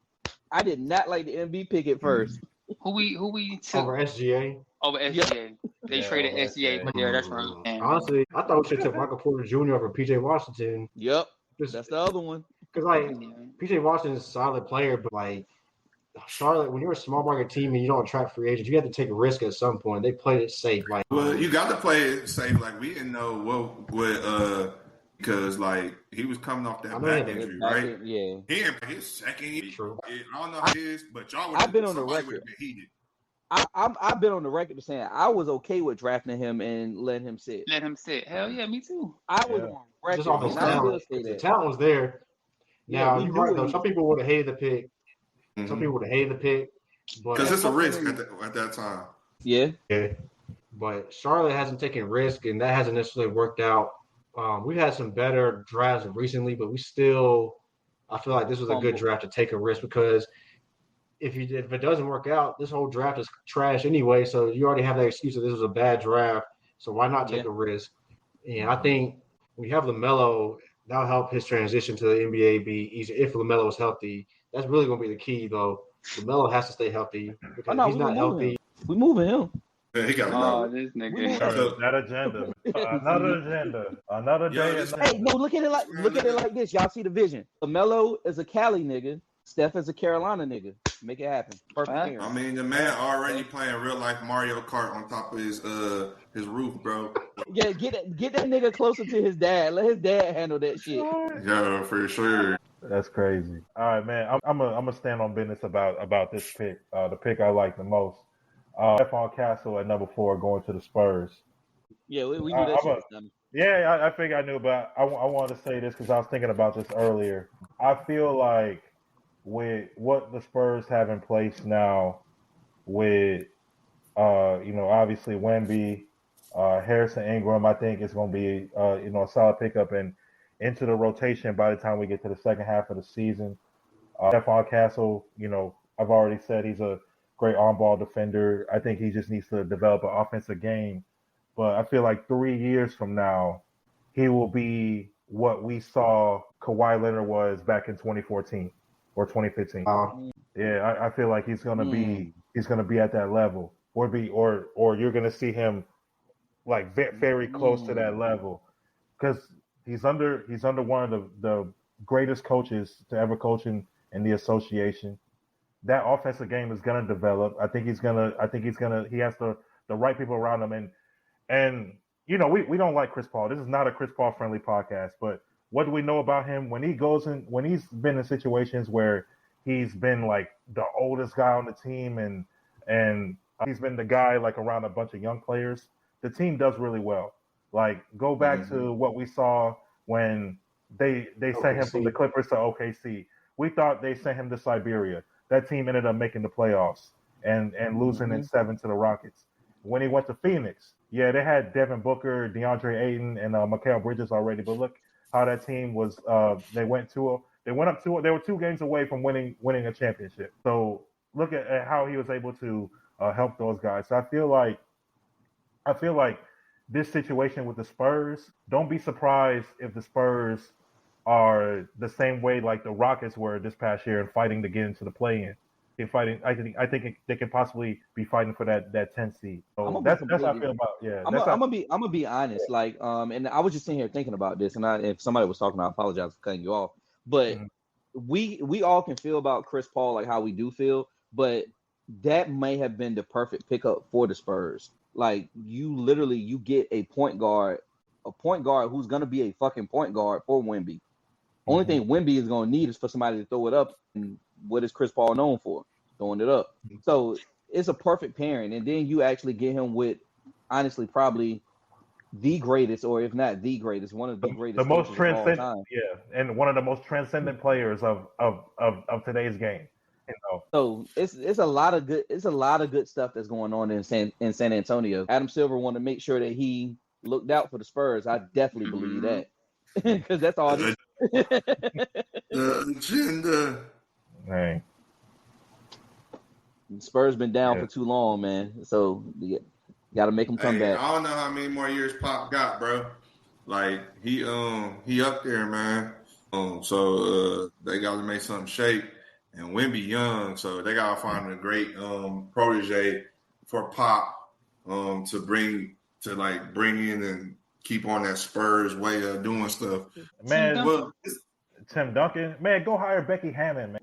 I did not like the MB pick at first. Who we took over SGA? Over SGA. They traded SGA, but yeah, that's right. Honestly, I thought we should have took Michael Porter Jr. over PJ Washington. Yep, that's the other one. Because PJ Washington is a solid player, but Charlotte, when you're a small market team and you don't attract free agents, you have to take a risk at some point. They played it safe. Well, you got to play it safe. We didn't know what because he was coming off that back injury, right? Yeah. He didn't play his second year. True. I don't know how it is, but y'all would I've been on the record. I've been on the record saying I was okay with drafting him and letting him sit. Hell yeah, me too. I was on record. Just off his talent. The talent was there. Now, you're right, though. Some people would have hated the pick. Mm-hmm. Some people would have hated the pick. Because it's a risk at that time. Yeah. But Charlotte hasn't taken risk, and that hasn't necessarily worked out. We've had some better drafts recently, but I feel like this was a good draft to take a risk because if it doesn't work out, this whole draft is trash anyway. So you already have that excuse that this was a bad draft. So why not take a risk? And I think we have LaMelo. That'll help his transition to the NBA be easier if LaMelo is healthy. That's really going to be the key, though. LaMelo has to stay healthy because if he's not healthy. We moving him. Yeah, he got this nigga. That agenda. Another day. Hey, no, look at it like this. Y'all see the vision. LaMelo is a Cali nigga. Steph is a Carolina nigga. Make it happen. Perfect. I mean, the man already playing real life Mario Kart on top of his roof, bro. Yeah, get that nigga closer to his dad. Let his dad handle that shit. Yeah, for sure. That's crazy. All right, man. I'm gonna stand on business about this pick. The pick I like the most. Stephon Castle at number 4 going to the Spurs. Yeah, we knew that shit. Yeah, I think I knew, but I wanted to say this because I was thinking about this earlier. I feel like with what the Spurs have in place now, with obviously Wemby, Harrison Ingram, I think it's going to be a solid pickup and into the rotation by the time we get to the second half of the season. Stephon Castle, I've already said he's a great on-ball defender. I think he just needs to develop an offensive game. But I feel like 3 years from now, he will be what we saw Kawhi Leonard was back in 2014 or 2015. Yeah, I feel like he's gonna be at that level, or you're gonna see him very close to that level, because he's under one of the greatest coaches to ever coach in the association. That offensive game is gonna develop. I think he has the right people around him, and we don't like Chris Paul. This is not a Chris Paul friendly podcast, but what do we know about him when he's been in situations where he's been like the oldest guy on the team and he's been the guy around a bunch of young players, the team does really well. Go back to what we saw when they sent him from the Clippers to OKC. We thought they sent him to Siberia. That team ended up making the playoffs and losing in 7 to the Rockets. When he went to Phoenix, they had Devin Booker, DeAndre Ayton, and Mikal Bridges already. But look how that team was. They were 2 games away from winning a championship. So look at how he was able to help those guys. So I feel like this situation with the Spurs. Don't be surprised if the Spurs are the same way like the Rockets were this past year and fighting to get into the play-in. They're fighting. I think they can possibly be fighting for that 10 seed. So that's how I feel about. Yeah, I'm gonna be honest. Like, and I was just sitting here thinking about this, and if somebody was talking, I apologize for cutting you off. But we all can feel about Chris Paul like how we do feel, but that may have been the perfect pickup for the Spurs. Like, you get a point guard who's gonna be a fucking point guard for Wemby. Only thing Wemby is gonna need is for somebody to throw it up. And what is Chris Paul known for? Throwing it up. So it's a perfect pairing. And then you actually get him with, honestly, probably the greatest, or if not the greatest, one of the greatest, the most transcendent, of all time. Yeah, and one of the most transcendent players of today's game. You know. So it's a lot of good stuff that's going on in San Antonio. Adam Silver wanted to make sure that he looked out for the Spurs. I definitely believe that. Because that's all this. The agenda. Right. Spurs been down for too long, man. So you got to make them come back. I don't know how many more years Pop got, bro. Like he up there, man. So they got to make something shape. And Wemby young, so they got to find a great protege for Pop to bring in and keep on that Spurs way of doing stuff. Man, Tim Duncan, man, go hire Becky Hammond, man.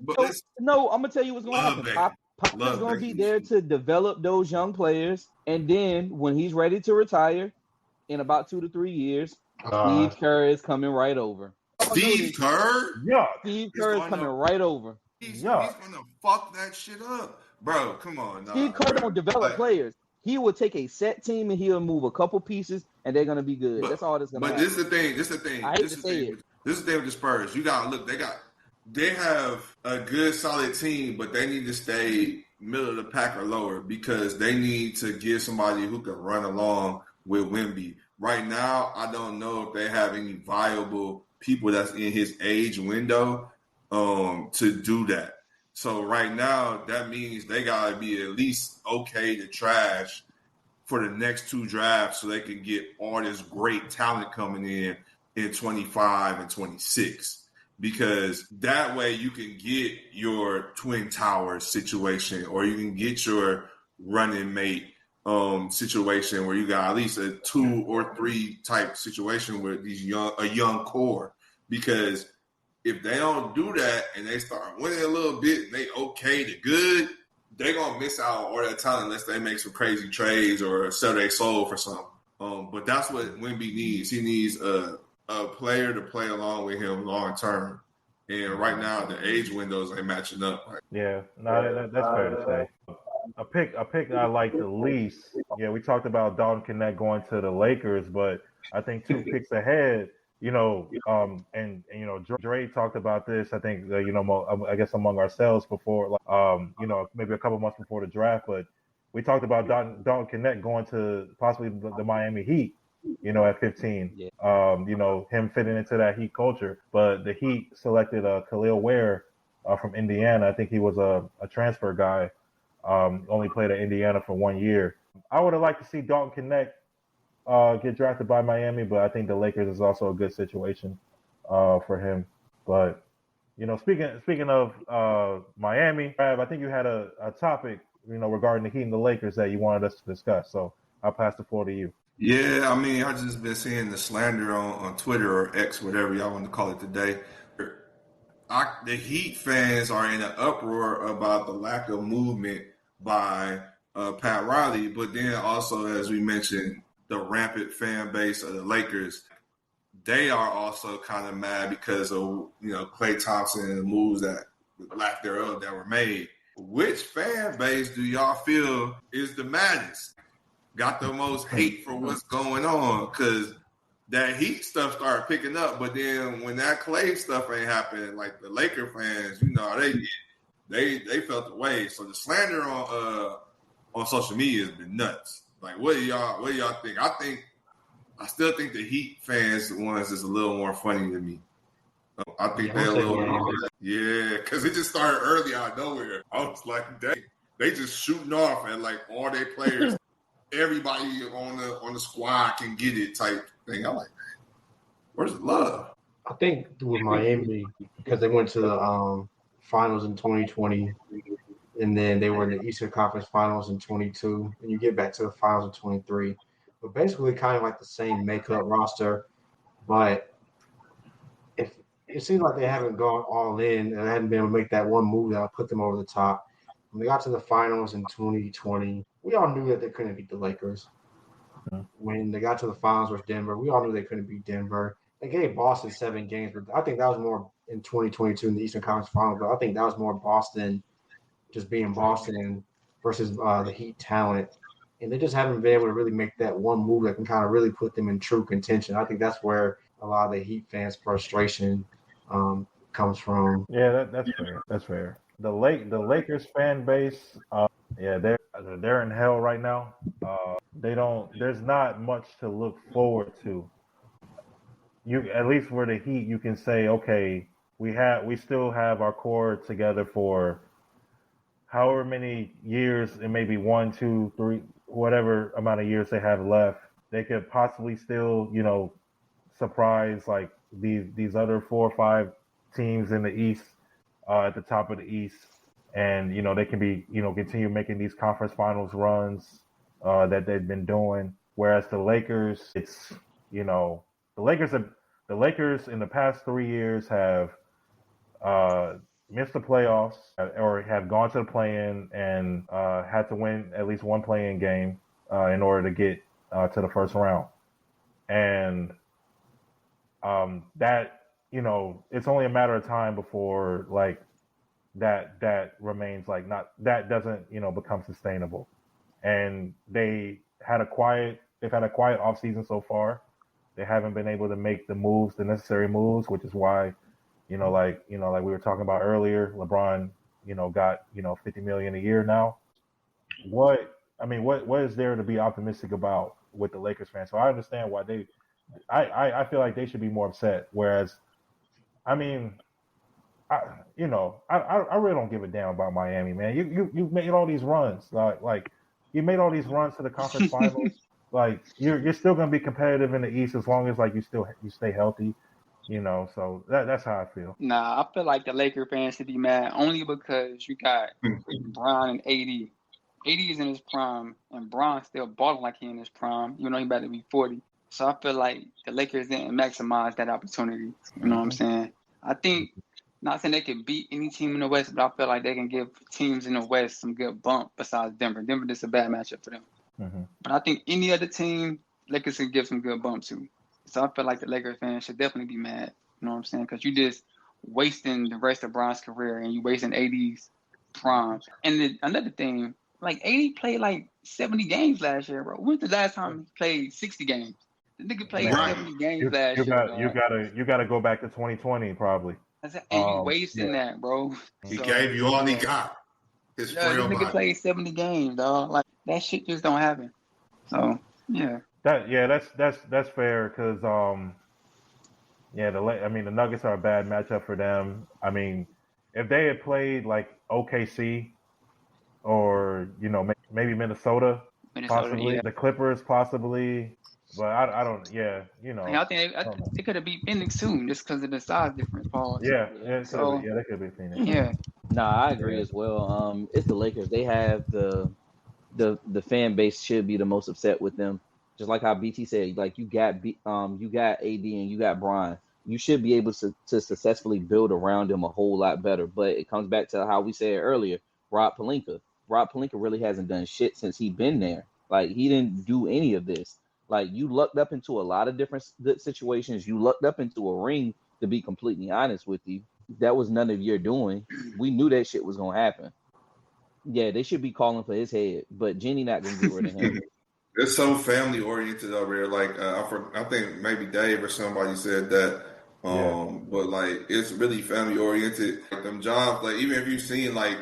No, I'm gonna tell you what's gonna happen. Pop is gonna be there to develop those young players, and then when he's ready to retire in about 2 to 3 years, Steve Kerr is coming right over. Steve Kerr? Yeah. Steve Kerr is coming right over. He's gonna fuck that shit up, bro. Come on, Steve Kerr don't develop players. He will take a set team and he'll move a couple pieces, and they're gonna be good. That's all that's gonna happen. But this is the thing. I hate to say it. This is the thing with the Spurs. You gotta look. They have a good, solid team, but they need to stay middle of the pack or lower because they need to get somebody who can run along with Wemby. Right now, I don't know if they have any viable people that's in his age window to do that. So right now, that means they gotta be at least okay to trash for the next 2 drafts so they can get all this great talent coming in 25 and 26. Because that way you can get your Twin Towers situation or you can get your running mate situation where you got at least a 2 or 3 type situation with a young core. Because if they don't do that and they start winning a little bit and they okay to good, they're going to miss out on all that talent unless they make some crazy trades or sell their soul for something. But that's what Wemby needs. He needs a player to play along with him long term. And right now, the age windows ain't matching up. Yeah, no, that's fair to say. A pick I like the least. Yeah, we talked about Dalton Knecht going to the Lakers, but I think 2 picks ahead. And Dre talked about this. I think I guess among ourselves before, maybe a couple months before the draft. But we talked about Dalton Knecht going to possibly the Miami Heat. At 15. Yeah. Him fitting into that Heat culture. But the Heat selected Khalil Ware from Indiana. I think he was a transfer guy. Only played at Indiana for 1 year. I would have liked to see Dalton Knecht get drafted by Miami, but I think the Lakers is also a good situation for him. But speaking of Miami, I think you had a topic regarding the Heat and the Lakers that you wanted us to discuss. So I'll pass the floor to you. Yeah, I mean, I've just been seeing the slander on Twitter or X, whatever y'all want to call it today. The Heat fans are in an uproar about the lack of movement by Pat Riley, but then also, as we mentioned, the rampant fan base of the Lakers, they are also kind of mad because of Klay Thompson and the moves that lack thereof that were made. Which fan base do y'all feel is the maddest? Got the most hate for what's going on? Because that Heat stuff started picking up, but then when that Klay stuff ain't happening, like the Laker fans, they felt the way. So the slander on social media has been nuts. Like, what do y'all think? I still think the Heat fans ones is a little more funny to me. I think they're a little more, because it just started early out of nowhere. I was like, dang, they just shooting off at like all their players. Everybody on the squad can get it type thing. I'm like, where's the love? I think with Miami, because they went to the finals in 2020, and then they were in the Eastern Conference Finals in 22, and you get back to the finals in 23. But basically, kind of like the same makeup roster, but if it seems like they haven't gone all in and hadn't been able to make that one move that put them over the top. When they got to the finals in 2020, we all knew that they couldn't beat the Lakers. When they got to the finals with Denver, we all knew they couldn't beat Denver. They gave Boston 7 games, but I think that was more in 2022 in the Eastern Conference Finals. But I think that was more Boston just being Boston versus the Heat talent. And they just haven't been able to really make that one move that can kind of really put them in true contention. I think that's where a lot of the Heat fans' frustration comes from. Yeah, that's fair. That's fair. The Lakers fan base, yeah, they're in hell right now. They don't. There's not much to look forward to. You at least for the Heat, you can say, okay, we still have our core together for however many years, it may be 1, 2, 3, whatever amount of years they have left. They could possibly still, surprise like these other 4 or 5 teams in the East, at the top of the East, and they can be continue making these conference finals runs that they've been doing. Whereas the Lakers, it's the Lakers in the past 3 years have missed the playoffs or have gone to the play-in and had to win at least one play-in game in order to get to the first round. And that it's only a matter of time before like that remains like not that doesn't become sustainable. And they've had a quiet off season so far. They haven't been able to make the necessary moves, which is why like we were talking about earlier, LeBron got $50 million a year now. What is there to be optimistic about with the Lakers fans? So I understand why I feel like they should be more upset. Whereas, I really don't give a damn about Miami, man. You made all these runs, like you made all these runs to the conference finals. Like you're still gonna be competitive in the East as long as like you stay healthy. So that's how I feel. Nah, I feel like the Laker fans should be mad only because you got Bron and AD. AD is in his prime, and Bron's still balling like he in his prime, even though he about to be 40. So I feel like the Lakers didn't maximize that opportunity. You know what I'm saying? I think, not saying they can beat any team in the West, but I feel like they can give teams in the West some good bump besides Denver. Denver is a bad matchup for them. But I think any other team, Lakers can give some good bump to. So I feel like the Lakers fans should definitely be mad. You know what I'm saying? Because you just wasting the rest of Bron's career and you wasting AD's prime. And then another thing, like AD played like 70 games last year, bro. When's the last time he played 60 games? The nigga played 70 games last year. You gotta go back to 2020 probably. And you wasting that, bro. He gave you all he got. His this nigga played 70 games, dog. Like that shit just don't happen. So yeah. That's fair because the Nuggets are a bad matchup for them. I mean, if they had played like OKC or maybe Minnesota possibly, the Clippers possibly, but I don't. Yeah, I think they could have beat Phoenix too, just because of the size difference, Paul. Yeah, they could be Phoenix. Yeah. Nah, I agree as well. It's the Lakers. They have the fan base should be the most upset with them. Just like how BT said, like you got AD and you got Bron. You should be able to successfully build around him a whole lot better. But it comes back to how we said earlier, Rob Pelinka. Rob Pelinka really hasn't done shit since he's been there. Like he didn't do any of this. Like you lucked up into a lot of different situations. You lucked up into a ring, to be completely honest with you. That was none of your doing. We knew that shit was gonna happen. Yeah, they should be calling for his head, but Jenny not gonna get rid of him. It's so family oriented over here. Like I think maybe Dave or somebody said that. But like it's really family oriented. Like them jobs, like even if you've seen like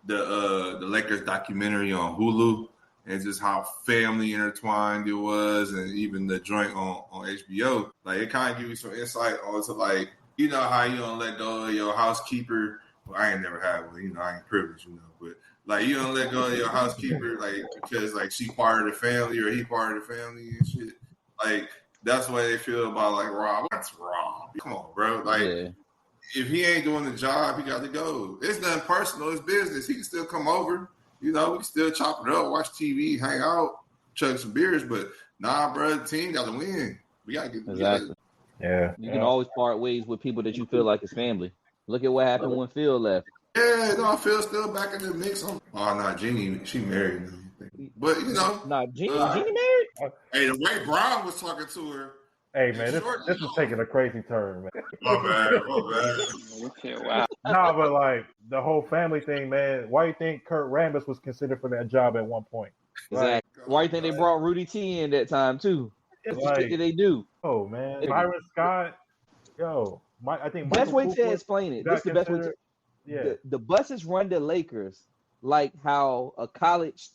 the Lakers documentary on Hulu and just how family intertwined it was, and even the joint on HBO, like it kind of gives you some insight onto like how you don't let go of your housekeeper. Well, I ain't never had one, I ain't privileged, but like you don't let go of your housekeeper, like because like she part of the family or he part of the family and shit. Like that's the way they feel about like Rob. That's Rob. Come on, bro. Like if he ain't doing the job, he got to go. It's nothing personal. It's business. He can still come over. We can still chop it up, watch TV, hang out, chug some beers. But nah, bro, the team got to win. We got to get exactly. Yeah, you can always part ways with people that you feel like is family. Look at what happened when Phil left. Yeah, no, I feel still back in the mix. Jeannie, she married. But Jeannie married. Hey, the way Brown was talking to her. Hey man, this is taking a crazy turn, man. My bad. Wow. Nah, but like the whole family thing, man. Why do you think Kurt Rambis was considered for that job at one point? Exactly. Why do you think they brought Rudy T in that time too? What did they do? Oh man, Byron Scott. I think best way to explain it. This is the best way to. Yeah. The buses run the Lakers like how a college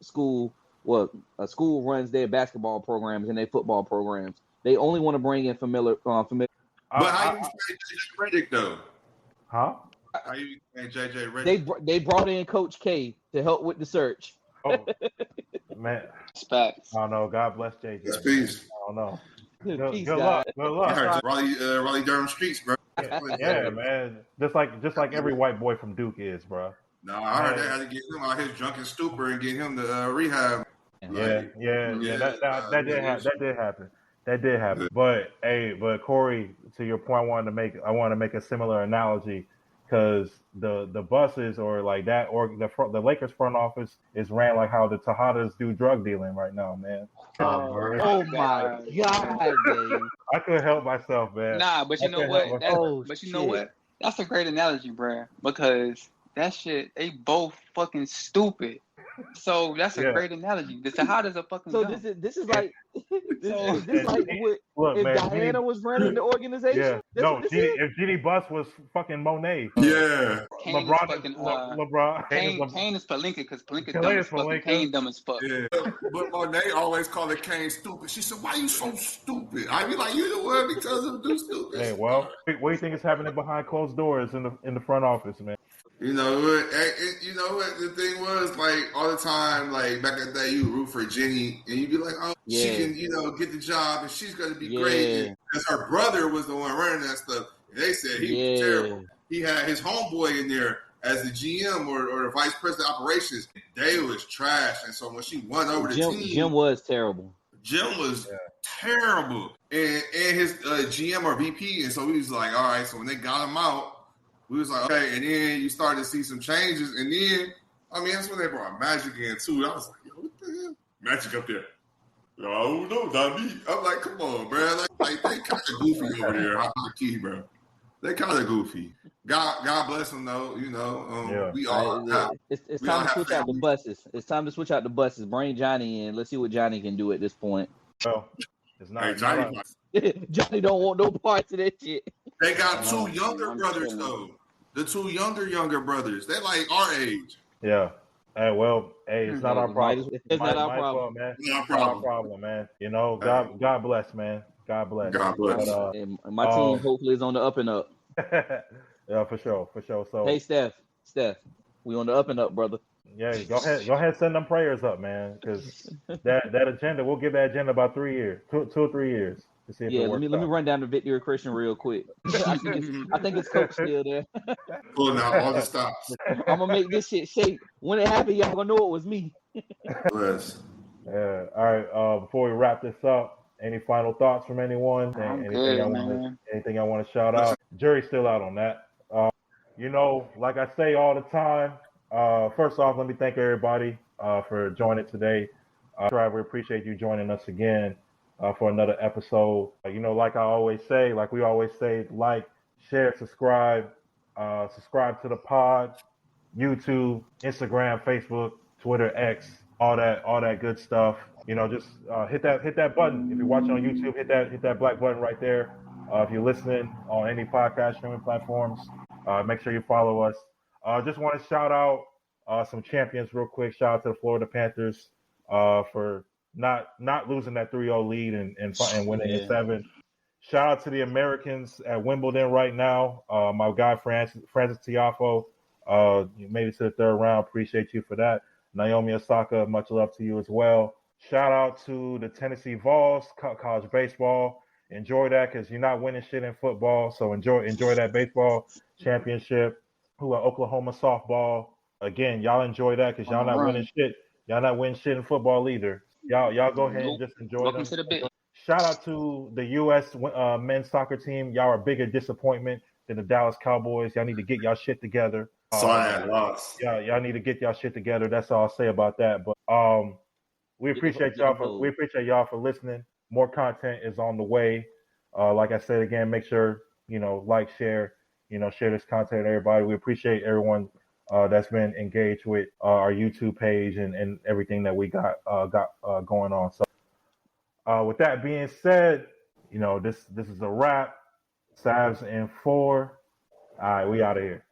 school. Well, a school runs their basketball programs and their football programs. They only want to bring in familiar. But how you explain JJ Redick though? Huh? How you explain JJ Redick? They brought in Coach K to help with the search. Oh man, Facts. I don't know. God bless JJ. Yes, peace. I don't know. Peace, good luck. Good luck. Raleigh Durham streets, bro. Yeah, man. Just like every white boy from Duke is, bro. No, I heard they had to get him out his drunken stupor and get him to rehab. Yeah. That did happen. But Corey, to your point, I want to make a similar analogy because the buses or like that or the Lakers front office is ran like how the Tejadas do drug dealing right now, man. Oh my God, Dave. I couldn't help myself, man. Nah, but you know what? What? That's a great analogy, bro, because that shit, they both fucking stupid. So that's a great analogy. The Tejadas are fucking dumb. This is like what if man, Diana was running the organization? Yeah. If Jeannie Buss was fucking Monet. Yeah. LeBron. Kane is Palinka because Palinka dumb as fuck. Kane dumb as fuck. Yeah. But Monet always called it Kane stupid. She said, "Why you so stupid?" I be like, "You the one because of do stupid." Hey, well, what do you think is happening behind closed doors in the front office, man? You know what the thing was, like all the time, like back in the day, you root for Jenny and you'd be like, oh, she can, get the job and she's gonna be great. Because her brother was the one running that stuff. And they said he was terrible. He had his homeboy in there as the GM or the vice president of operations. They was trash. And so when she won over the team, Jim was terrible. Jim was terrible. And his GM or VP, and so he was like, all right, so when they got him out, we was like, okay, and then you started to see some changes, and then, that's when they brought Magic in, too. I was like, yo, what the hell? Magic up there. Oh, no, not me. I'm like, come on, bro. Like they kind of goofy over there. High key, bro. They kind of goofy. God bless them, though. We all It's time to switch out the buses. It's time to switch out the buses. Bring Johnny in. Let's see what Johnny can do at this point. Well, it's not. Hey, Johnny. Johnny don't want no parts of that shit. They got two younger brothers, though. The two younger brothers. They like our age. Yeah. It's not our problem. It's not our problem, man. It's not our problem, man. God bless, man. God bless. God bless. But, my team hopefully is on the up and up. Yeah, for sure. So hey, Steph, we on the up and up, brother. Yeah, go ahead, send them prayers up, man, because that agenda, we'll give that agenda about 3 years, 2 or 3 years. To see if let me run down to Victory Christian real quick. I think it's Coach still there. Pulling out all the stops. I'm gonna make this shit shake. When it happened, y'all gonna know it was me. Bless. Yeah. All right. Before we wrap this up, any final thoughts from anyone? Anything I want to shout out? Jury's still out on that. Like I say all the time. First off, let me thank everybody for joining today. We appreciate you joining us again. For another episode. Like we always say, like, share, subscribe to the pod, YouTube, Instagram, Facebook, Twitter, X, all that good stuff. Just hit that button. If you're watching on YouTube, hit that black button right there. If you're listening on any podcast streaming platforms, make sure you follow us. Just want to shout out some champions real quick. Shout out to the Florida Panthers for not losing that 3-0 lead and winning in 7. Shout out to the Americans at Wimbledon right now. My guy Francis Tiafoe made it to the third round. Appreciate you for that. Naomi Osaka, much love to you as well. Shout out to the Tennessee Vols, college baseball. enjoy that because you're not winning shit in football. So enjoy that baseball championship. Who are Oklahoma softball? Again, y'all enjoy that because y'all not winning shit. Y'all not winning shit in football either. Y'all go ahead and just enjoy Welcome them. to the bit. Shout out to the U.S. Men's soccer team. Y'all are a bigger disappointment than the Dallas Cowboys. Y'all need to get y'all shit together. Saw that loss. Y'all need to get y'all shit together. That's all I'll say about that. But we appreciate y'all for listening. More content is on the way. Like I said again, make sure like, share, share this content with everybody. We appreciate everyone that's been engaged with our YouTube page and everything that we got going on. So with that being said, this is a wrap. Savs in 4. All right, we out of here.